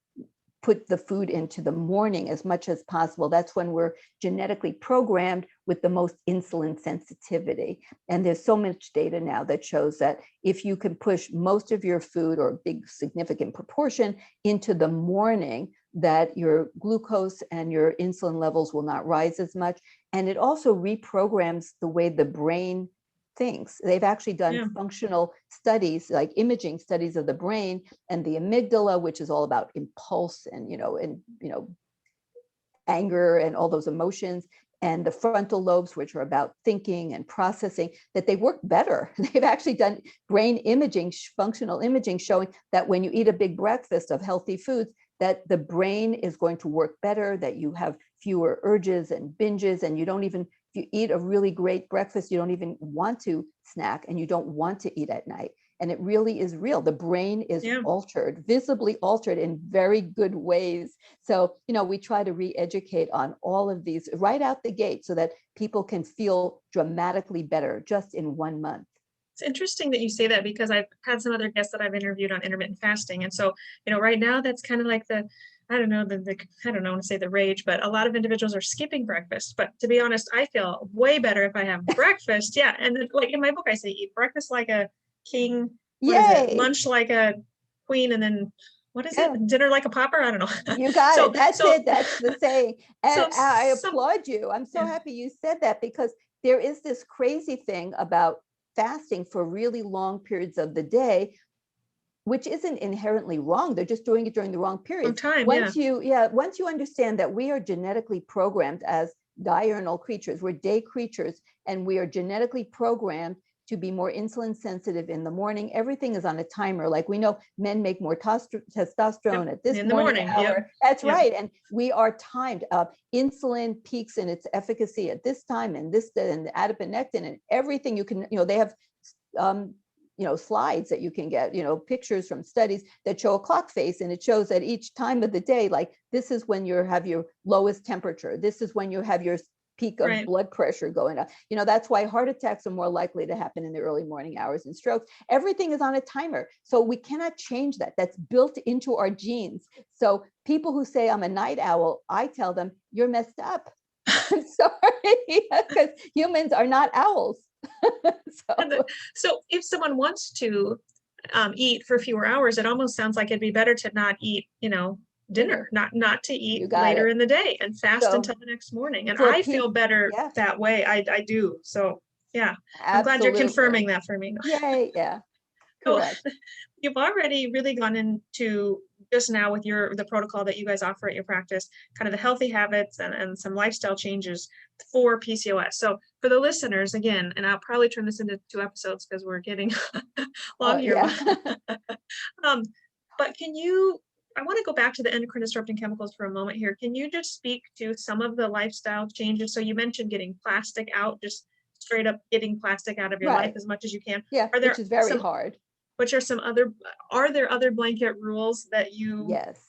put the food into the morning as much as possible. That's when we're genetically programmed with the most insulin sensitivity. And there's so much data now that shows that if you can push most of your food, or a big significant proportion, into the morning, that your glucose and your insulin levels will not rise as much. And it also reprograms the way the brain thinks. They've actually done functional studies, like imaging studies of the brain, and the amygdala, which is all about impulse and anger and all those emotions, and the frontal lobes, which are about thinking and processing, that they work better. They've actually done brain imaging, functional imaging, showing that when you eat a big breakfast of healthy foods, that the brain is going to work better, that you have fewer urges and binges, and if you eat a really great breakfast, you don't even want to snack, and you don't want to eat at night. And it really is real. The brain is altered, visibly altered in very good ways. So, we try to re-educate on all of these right out the gate so that people can feel dramatically better just in 1 month. It's interesting that you say that, because I've had some other guests that I've interviewed on intermittent fasting. And so, right now that's kind of like I don't want to say the rage, but a lot of individuals are skipping breakfast. But to be honest, I feel way better if I have breakfast. Yeah. And then, like in my book, I say eat breakfast like a king, lunch like a queen, and then what is it? Dinner like a pauper? I don't know. You got it. That's it. That's the saying. And I applaud you. I'm so happy you said that, because there is this crazy thing about fasting for really long periods of the day, which isn't inherently wrong. They're just doing it during the wrong period. Once you understand that we are genetically programmed as diurnal creatures, we're day creatures, and we are genetically programmed to be more insulin sensitive in the morning. Everything is on a timer. Like we know men make more testosterone at this morning hour. That's right. And we are timed. Insulin peaks in its efficacy at this time, and the adiponectin and everything you can, they have slides that you can get, pictures from studies that show a clock face, and it shows at each time of the day, like this is when you have your lowest temperature, this is when you have your peak of Right. blood pressure going up. That's why heart attacks are more likely to happen in the early morning hours, and strokes. Everything is on a timer. So we cannot change that. That's built into our genes. So people who say I'm a night owl, I tell them you're messed up. I'm sorry, because humans are not owls. So if someone wants to eat for fewer hours, it almost sounds like it'd be better to not eat, dinner, not to eat later in the day and fast until the next morning. And I feel better that way. I do. So yeah, I'm glad you're confirming that for me. Yay, yeah. Correct. So, you've already really gone into just now with the protocol that you guys offer at your practice, kind of the healthy habits and some lifestyle changes for PCOS. So for the listeners, again, and I'll probably turn this into 2 episodes because we're getting long here. Yeah. But I want to go back to the endocrine disrupting chemicals for a moment here. Can you just speak to some of the lifestyle changes? So you mentioned getting plastic out, just straight up getting plastic out of your life as much as you can. Yeah, which is very hard. Which are there other blanket rules that you? Yes,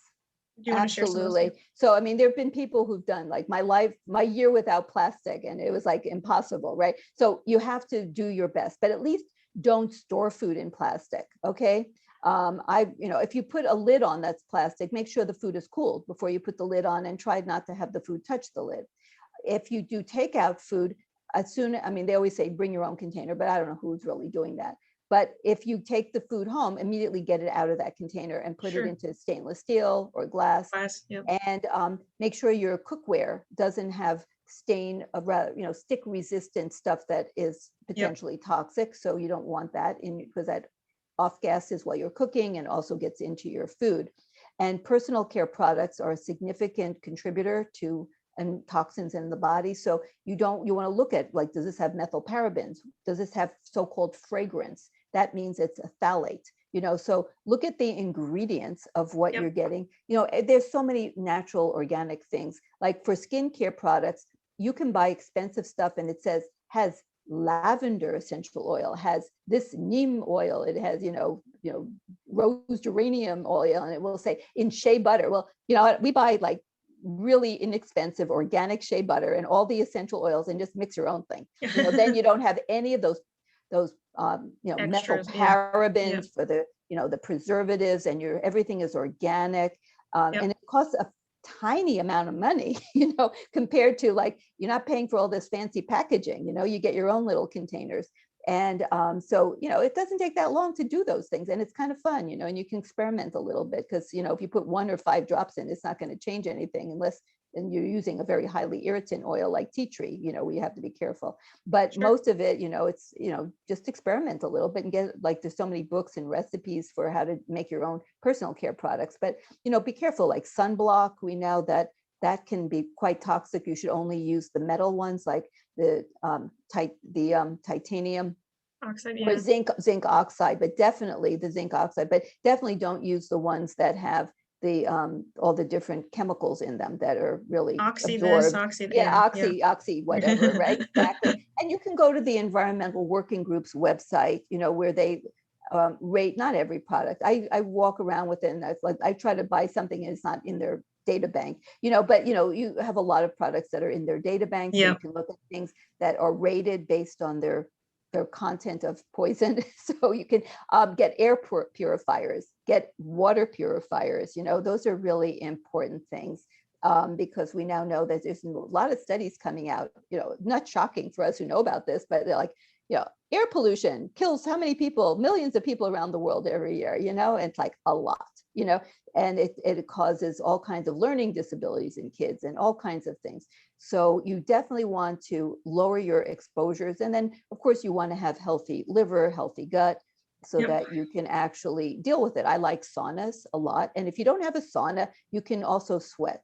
do you want to share some of those? absolutely. So, I mean, there have been people who've done like my year without plastic, and it was like impossible, right? So you have to do your best, but at least don't store food in plastic, okay? If you put a lid on that's plastic, make sure the food is cooled before you put the lid on, and try not to have the food touch the lid. If you do takeout food, they always say bring your own container, but I don't know who's really doing that. But if you take the food home, immediately get it out of that container and put it into stainless steel or glass. And make sure your cookware doesn't have stick resistant stuff that is potentially toxic. So you don't want that because that off gases while you're cooking and also gets into your food. And personal care products are a significant contributor to toxins in the body. So you want to look at, like, does this have methylparabens? Does this have so-called fragrance? That means it's a phthalate. So look at the ingredients of what you're getting. There's so many natural organic things. Like for skincare products, you can buy expensive stuff and it says has lavender essential oil, has this neem oil, it has rose geranium oil, and it will say in shea butter. Well, we buy like really inexpensive organic shea butter and all the essential oils and just mix your own thing. Then you don't have any of those methyl parabens for the preservatives, and everything is organic. And it costs a tiny amount of money, compared to, like, you're not paying for all this fancy packaging, you get your own little containers. And so, it doesn't take that long to do those things. And it's kind of fun, and you can experiment a little bit because, if you put 1 or 5 drops in, it's not going to change anything unless you're using a very highly irritant oil like tea tree, we have to be careful. But most of it, it's, just experiment a little bit and get, like, there's so many books and recipes for how to make your own personal care products. But, be careful, like sunblock, we know that can be quite toxic. You should only use the metal ones, like the titanium oxide, or zinc oxide, but definitely the zinc oxide, but definitely don't use the ones that have the all the different chemicals in them that are really oxy absorbed. This, oxy oxy whatever, right? Exactly. And you can go to the Environmental Working Group's website, where they rate not every product. I walk around with it, and I try to buy something and it's not in their data bank, but you have a lot of products that are in their data bank. So you can look at things that are rated based on their content of poison. So you can get air purifiers, get water purifiers. Those are really important things, because we now know that there's a lot of studies coming out, not shocking for us who know about this, but they're like, air pollution kills how many people, millions of people around the world every year, and it's like a lot, and it causes all kinds of learning disabilities in kids and all kinds of things. So you definitely want to lower your exposures. And then, of course, you want to have healthy liver, healthy gut, so that you can actually deal with it. I like saunas a lot. And if you don't have a sauna, you can also sweat,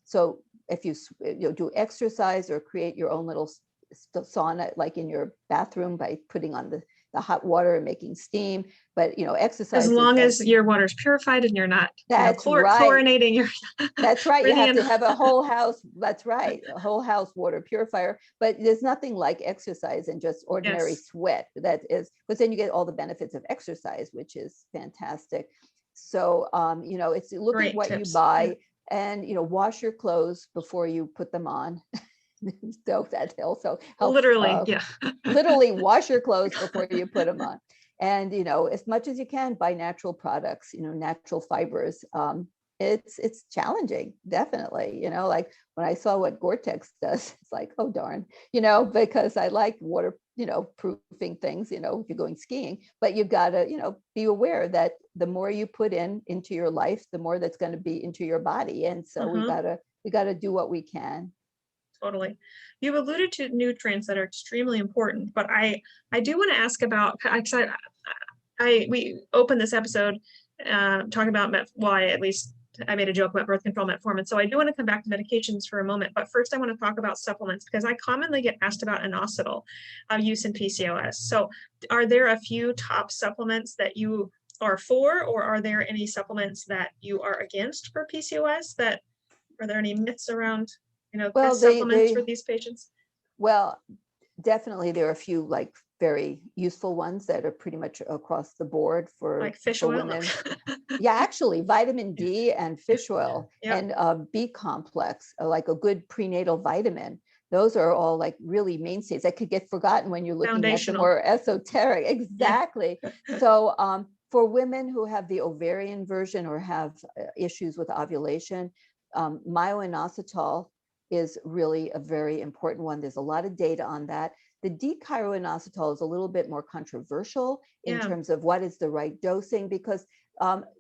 So if you do exercise or create your own little sauna, like in your bathroom, by putting on the hot water and making steam, but exercise As long as your water is purified and you're not, that's right. chlorinating your That's right. You breathing have to in. have a whole house. That's right. A whole house water purifier. But there's nothing like exercise and just ordinary Yes. sweat. That is, because then you get all the benefits of exercise, which is fantastic. So, it's look at Great what you tips. buy and, wash your clothes before you put them on. So that also helps. Literally, yeah. Literally wash your clothes before you put them on. And, as much as you can, buy natural products, natural fibers. It's challenging, definitely, like when I saw what Gore-Tex does, it's like, oh darn, because I like water, proofing things, if you're going skiing, but you've got to, be aware that the more you put into your life, the more that's going to be into your body. And so we gotta do what we can. Totally. You've alluded to nutrients that are extremely important, but I do want to ask about, we opened this episode talking about I made a joke about birth control, metformin. So I do want to come back to medications for a moment, but first I want to talk about supplements because I commonly get asked about inositol use in PCOS. So are there a few top supplements that you are for, or are there any supplements that you are against for PCOS? Are there any myths around, best supplements for these patients? Well, definitely there are a few like very useful ones that are pretty much across the board for like fish oil. women. Yeah, actually vitamin D and fish oil and B complex, like a good prenatal vitamin. Those are all like really mainstays that could get forgotten when you're looking at the more esoteric. Exactly. So for women who have the ovarian version or have issues with ovulation, myo-inositol is really a very important one. There's a lot of data on that. The D-chiroinositol is a little bit more controversial in terms of what is the right dosing, because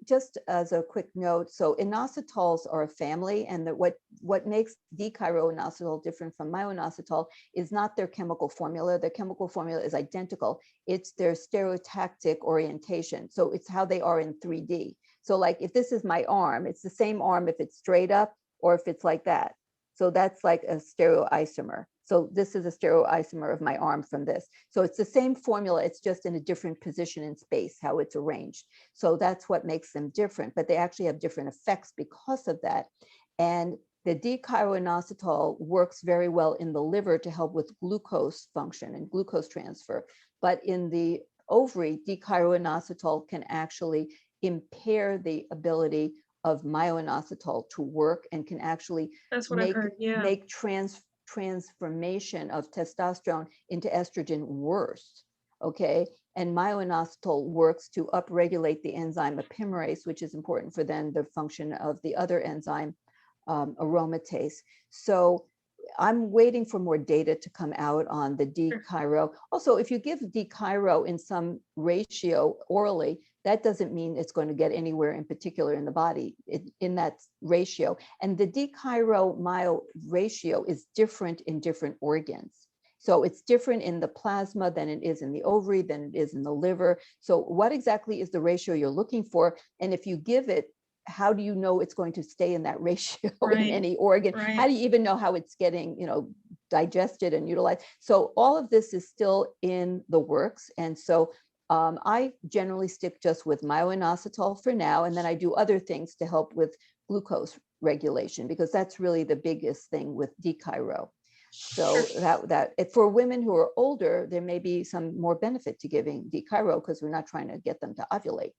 just as a quick note, so inositols are a family, and that what makes D-chiroinositol different from myo-inositol is not their chemical formula. Their chemical formula is identical. It's their stereotactic orientation. So it's how they are in 3D. So like if this is my arm, it's the same arm if it's straight up or if it's like that. So that's like a stereoisomer. So this is a stereoisomer of my arm from this. So it's the same formula, it's just in a different position in space, how it's arranged. So that's what makes them different, but they actually have different effects because of that. And the D-chiroinositol works very well in the liver to help with glucose function and glucose transfer. But in the ovary, D-chiroinositol can actually impair the ability of myo-inositol to work and can actually make transformation of testosterone into estrogen worse. Okay. And myo-inositol works to upregulate the enzyme epimerase, which is important for then the function of the other enzyme, aromatase. So I'm waiting for more data to come out on the D-chiro. Also, if you give D-chiro in some ratio orally, that doesn't mean it's going to get anywhere in particular in the body in that ratio. And the D-chiro-myo ratio is different in different organs. So it's different in the plasma than it is in the ovary, than it is in the liver. So what exactly is the ratio you're looking for? And if you give it, how do you know it's going to stay in that ratio in any organ? How do you even know how it's getting, digested and utilized? So all of this is still in the works. And so I generally stick just with myo-inositol for now, and then I do other things to help with glucose regulation, because that's really the biggest thing with D-chiro. So that for women who are older, there may be some more benefit to giving D-chiro because we're not trying to get them to ovulate,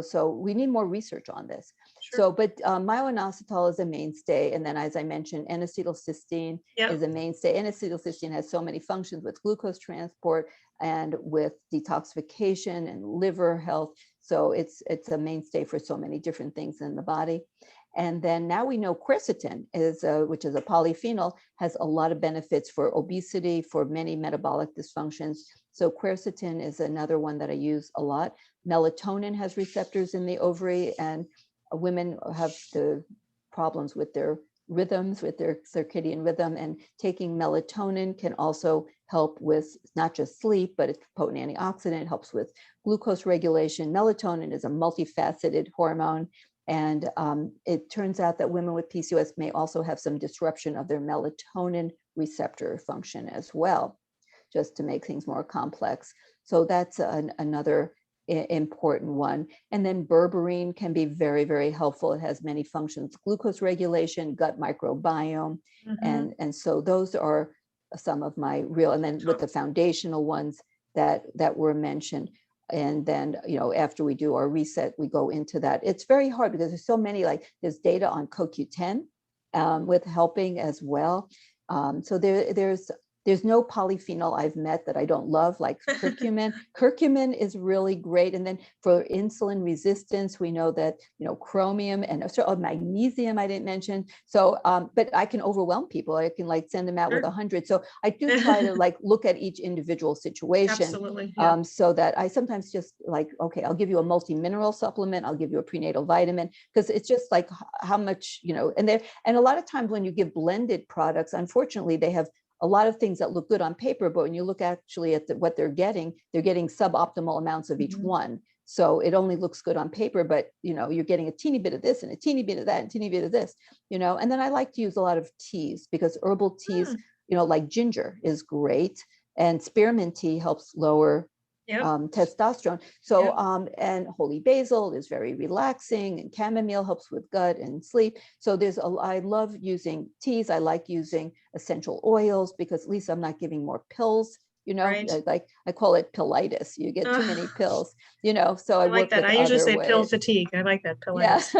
so we need more research on this. So, but myo-inositol is a mainstay. And then, as I mentioned, N-acetylcysteine is a mainstay. N-acetylcysteine has so many functions with glucose transport and with detoxification and liver health. So it's a mainstay for so many different things in the body. And then now we know quercetin which is a polyphenol, has a lot of benefits for obesity, for many metabolic dysfunctions. So quercetin is another one that I use a lot. Melatonin has receptors in the ovary, and women have the problems with their rhythms, with their circadian rhythm, and taking melatonin can also help with not just sleep, but it's a potent antioxidant. It helps with glucose regulation. Melatonin is a multifaceted hormone. And it turns out that women with PCOS may also have some disruption of their melatonin receptor function as well. just to make things more complex. So that's another important one. And then berberine can be very, very helpful. It has many functions: glucose regulation, gut microbiome. And so those are some of my real, and then with the foundational ones that were mentioned. And then, after we do our reset, we go into that. It's very hard because there's so many, like there's data on CoQ10 with helping as well. So there's no polyphenol I've met that I don't love, like curcumin. Curcumin is really great. And then for insulin resistance, we know that, chromium and magnesium I didn't mention. So, but I can overwhelm people. I can send them out with 100. So I do try to look at each individual situation. Absolutely. Yeah. So that I sometimes just okay, I'll give you a multi-mineral supplement. I'll give you a prenatal vitamin, because it's just how much, and a lot of times when you give blended products, unfortunately, they have a lot of things that look good on paper, but when you look actually at what they're getting suboptimal amounts of each one. So it only looks good on paper, but you're getting a teeny bit of this and a teeny bit of that and a teeny bit of this, and then I like to use a lot of teas, because herbal teas, like ginger is great, and spearmint tea helps lower testosterone. So, and holy basil is very relaxing, and chamomile helps with gut and sleep. So I love using teas. I like using essential oils, because at least I'm not giving more pills, Right. I call it pillitis. You get too many pills, so I like work that. with I usually say ways. pill fatigue. I like that, pillitis.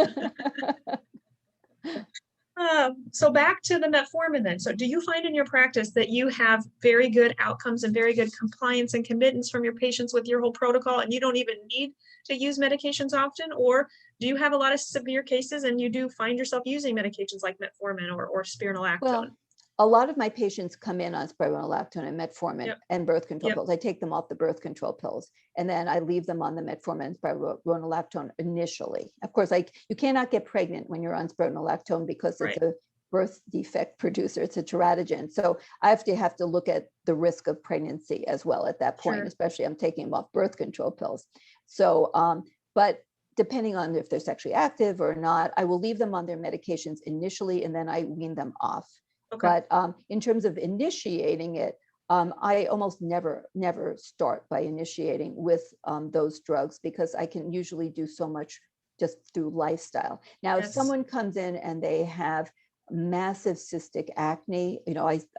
So back to the metformin then. So do you find in your practice that you have very good outcomes and very good compliance and committance from your patients with your whole protocol, and you don't even need to use medications often? Or do you have a lot of severe cases and you do find yourself using medications like metformin or spironolactone? Well, a lot of my patients come in on spironolactone and metformin and birth control pills. I take them off the birth control pills, and then I leave them on the metformin and spironolactone initially. Of course, you cannot get pregnant when you're on spironolactone, because it's a birth defect producer. It's a teratogen. So I have to look at the risk of pregnancy as well at that point, especially I'm taking them off birth control pills. So, but depending on if they're sexually active or not, I will leave them on their medications initially, and then I wean them off. But in terms of initiating it, I almost never start by initiating with those drugs, because I can usually do so much just through lifestyle. Now, if someone comes in and they have massive cystic acne,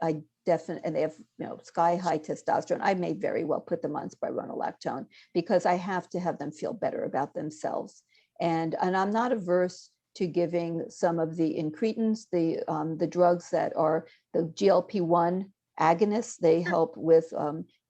I definitely, and they have sky high testosterone, I may very well put them on spironolactone, because I have to have them feel better about themselves. And I'm not averse to giving some of the incretins, the drugs that are the GLP-1 agonists. They help with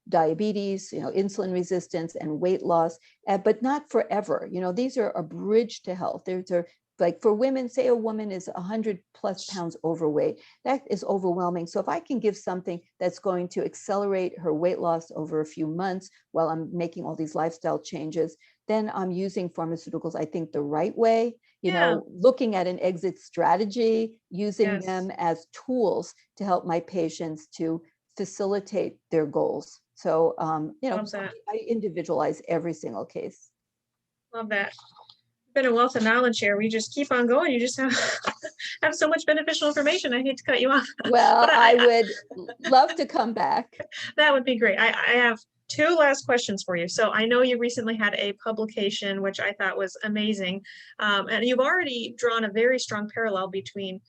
diabetes, insulin resistance and weight loss, but not forever. These are a bridge to health. There's like for women, say a woman is 100 plus pounds overweight, that is overwhelming. So if I can give something that's going to accelerate her weight loss over a few months while I'm making all these lifestyle changes, then I'm using pharmaceuticals, I think, the right way, looking at an exit strategy, using them as tools to help my patients to facilitate their goals. So, I individualize every single case. Love that. Been a wealth of knowledge here. We just keep on going. You just have so much beneficial information. I hate to cut you off. Well, I would love to come back. That would be great. I have two last questions for you. So I know you recently had a publication, which I thought was amazing. And you've already drawn a very strong parallel between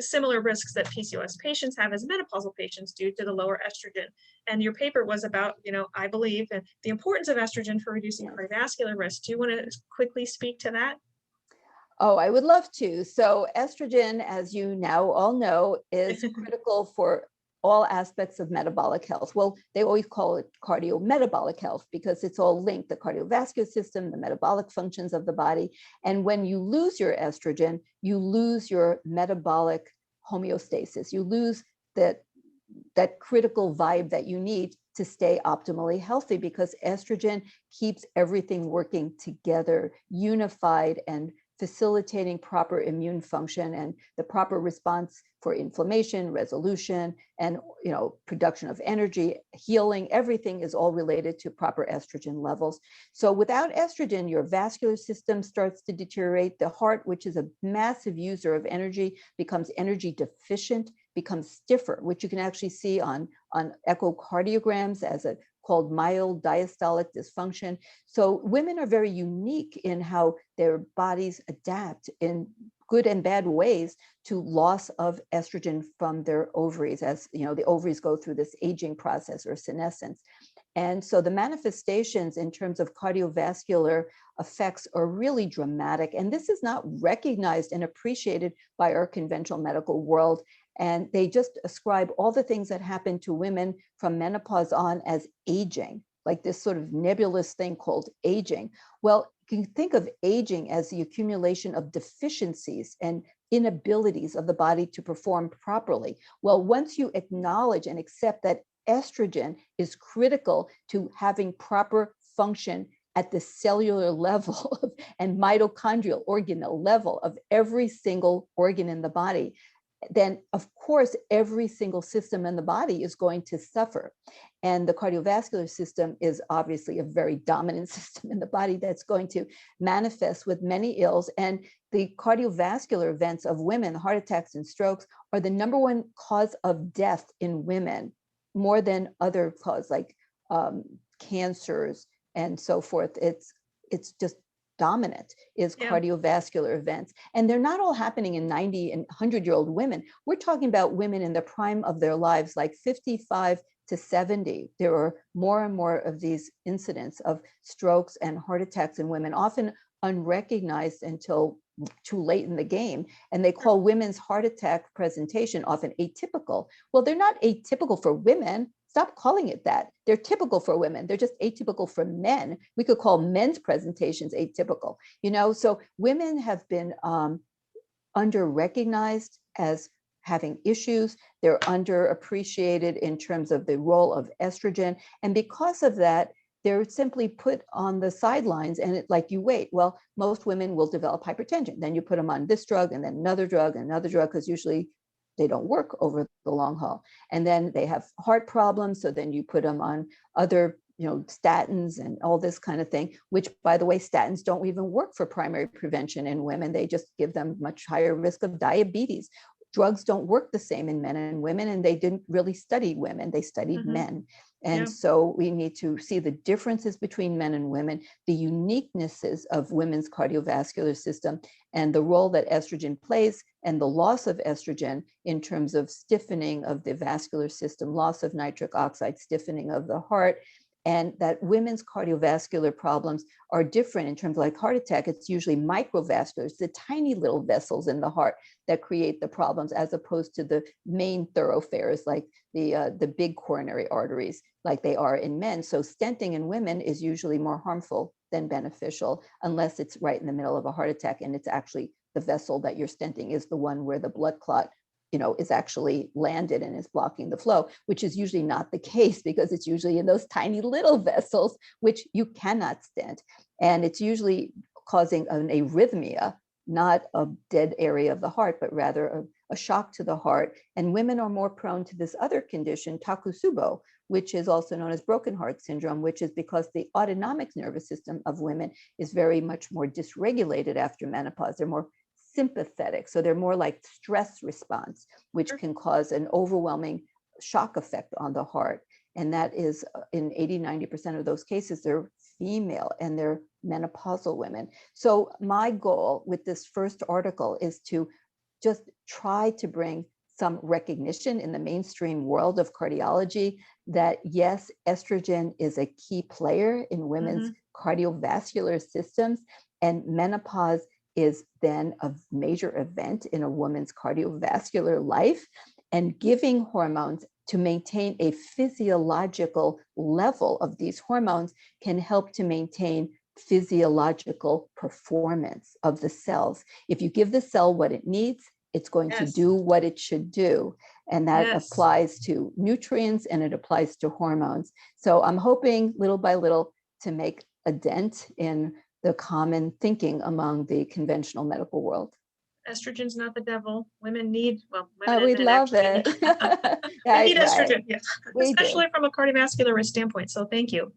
similar risks that PCOS patients have as menopausal patients due to the lower estrogen. And your paper was about, I believe, the importance of estrogen for reducing cardiovascular risk. Do you want to quickly speak to that? Oh, I would love to. So estrogen, as you now all know, is critical for all aspects of metabolic health. Well, they always call it cardiometabolic health, because it's all linked, the cardiovascular system, the metabolic functions of the body. And when you lose your estrogen, you lose your metabolic homeostasis. You lose that critical vibe that you need to stay optimally healthy, because estrogen keeps everything working together, unified and facilitating proper immune function and the proper response for inflammation, resolution, and production of energy, healing. Everything is all related to proper estrogen levels. So without estrogen, your vascular system starts to deteriorate. The heart, which is a massive user of energy, becomes energy deficient, becomes stiffer, which you can actually see on echocardiograms as a called mild diastolic dysfunction. So women are very unique in how their bodies adapt in good and bad ways to loss of estrogen from their ovaries, as the ovaries go through this aging process or senescence. And so the manifestations in terms of cardiovascular effects are really dramatic. And this is not recognized and appreciated by our conventional medical world. And they just ascribe all the things that happen to women from menopause on as aging, like this sort of nebulous thing called aging. Well, you can think of aging as the accumulation of deficiencies and inabilities of the body to perform properly. Well, once you acknowledge and accept that estrogen is critical to having proper function at the cellular level and mitochondrial organelle level of every single organ in the body, then of course every single system in the body is going to suffer. And the cardiovascular system is obviously a very dominant system in the body that's going to manifest with many ills. And the cardiovascular events of women, heart attacks and strokes, are the number one cause of death in women, more than other causes like cancers and so forth. It's just dominant is cardiovascular events. And they're not all happening in 90 and 100-year-old women. We're talking about women in the prime of their lives, like 55 to 70. There are more and more of these incidents of strokes and heart attacks in women, often unrecognized until too late in the game. And they call women's heart attack presentation often atypical. Well, they're not atypical for women. Stop calling it that. They're typical for women. They're just atypical for men. We could call men's presentations atypical. So women have been under-recognized as having issues. They're underappreciated in terms of the role of estrogen. And because of that, they're simply put on the sidelines, and you wait. Well, most women will develop hypertension. Then you put them on this drug and then another drug, because usually they don't work over the long haul. And then they have heart problems. So then you put them on other, statins and all this kind of thing, which, by the way, statins don't even work for primary prevention in women. They just give them much higher risk of diabetes. Drugs don't work the same in men and women, and they didn't really study women. They studied men. And so we need to see the differences between men and women, the uniquenesses of women's cardiovascular system, and the role that estrogen plays, and the loss of estrogen in terms of stiffening of the vascular system, loss of nitric oxide, stiffening of the heart, and that women's cardiovascular problems are different in terms of like heart attack. It's usually microvascular, it's the tiny little vessels in the heart that create the problems, as opposed to the main thoroughfares like the big coronary arteries like they are in men. So stenting in women is usually more harmful than beneficial, unless it's right in the middle of a heart attack and it's actually the vessel that you're stenting is the one where the blood clot is actually landed and is blocking the flow, which is usually not the case, because it's usually in those tiny little vessels, which you cannot stent. And it's usually causing an arrhythmia, not a dead area of the heart, but rather a shock to the heart. And women are more prone to this other condition, Takotsubo, which is also known as broken heart syndrome, which is because the autonomic nervous system of women is very much more dysregulated after menopause. They're more sympathetic. So they're more like stress response, which can cause an overwhelming shock effect on the heart. And that is in 80-90% of those cases, they're female and they're menopausal women. So my goal with this first article is to just try to bring some recognition in the mainstream world of cardiology that yes, estrogen is a key player in women's cardiovascular systems, and menopause is then a major event in a woman's cardiovascular life, and giving hormones to maintain a physiological level of these hormones can help to maintain physiological performance of the cells. If you give the cell what it needs, it's going to do what it should do. And that applies to nutrients and it applies to hormones. So I'm hoping little by little to make a dent in the common thinking among the conventional medical world. Estrogen's not the devil. Women need, well, women We and men love actually it. we need Right. estrogen, yeah, We do. especially from a cardiovascular risk standpoint. So thank you.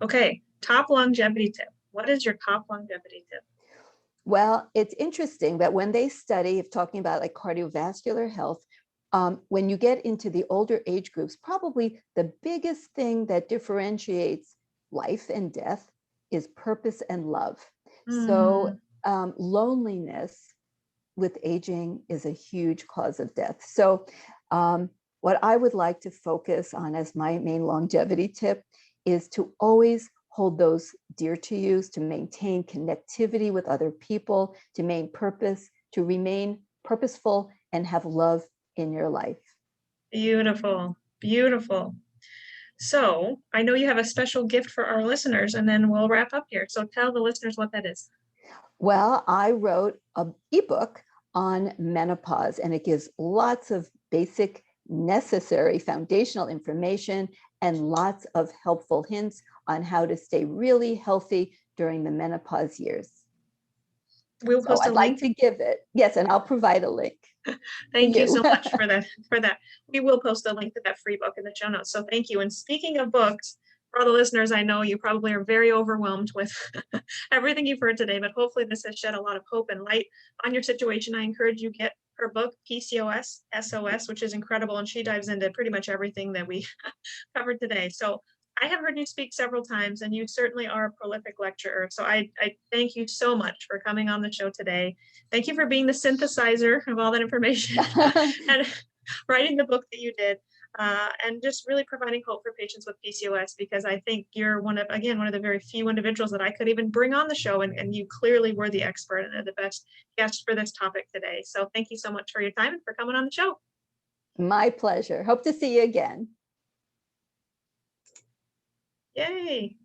Okay, top longevity tip. What is your top longevity tip? Well, it's interesting that when they study, if talking about like cardiovascular health, when you get into the older age groups, probably the biggest thing that differentiates life and death is purpose and love. So loneliness with aging is a huge cause of death. So what I would like to focus on as my main longevity tip is to always hold those dear to you, to maintain connectivity with other people, to remain purposeful and have love in your life. Beautiful, beautiful. So I know you have a special gift for our listeners, and then we'll wrap up here. So tell the listeners what that is. Well, I wrote an ebook on menopause, and it gives lots of basic, necessary foundational information and lots of helpful hints on how to stay really healthy during the menopause years. We'll post a I'd like link. to give it. Yes, and I'll provide a link. Thank you so much for that. We will post a link to that free book in the show notes. So thank you. And speaking of books, for all the listeners, I know you probably are very overwhelmed with everything you've heard today, but hopefully this has shed a lot of hope and light on your situation. I encourage you get her book, PCOS, SOS, which is incredible. And she dives into pretty much everything that we covered today. So I have heard you speak several times, and you certainly are a prolific lecturer. So I thank you so much for coming on the show today. Thank you for being the synthesizer of all that information and writing the book that you did, and just really providing hope for patients with PCOS, because I think you're one of the very few individuals that I could even bring on the show, and you clearly were the expert and the best guest for this topic today. So thank you so much for your time and for coming on the show. My pleasure. Hope to see you again. Yay.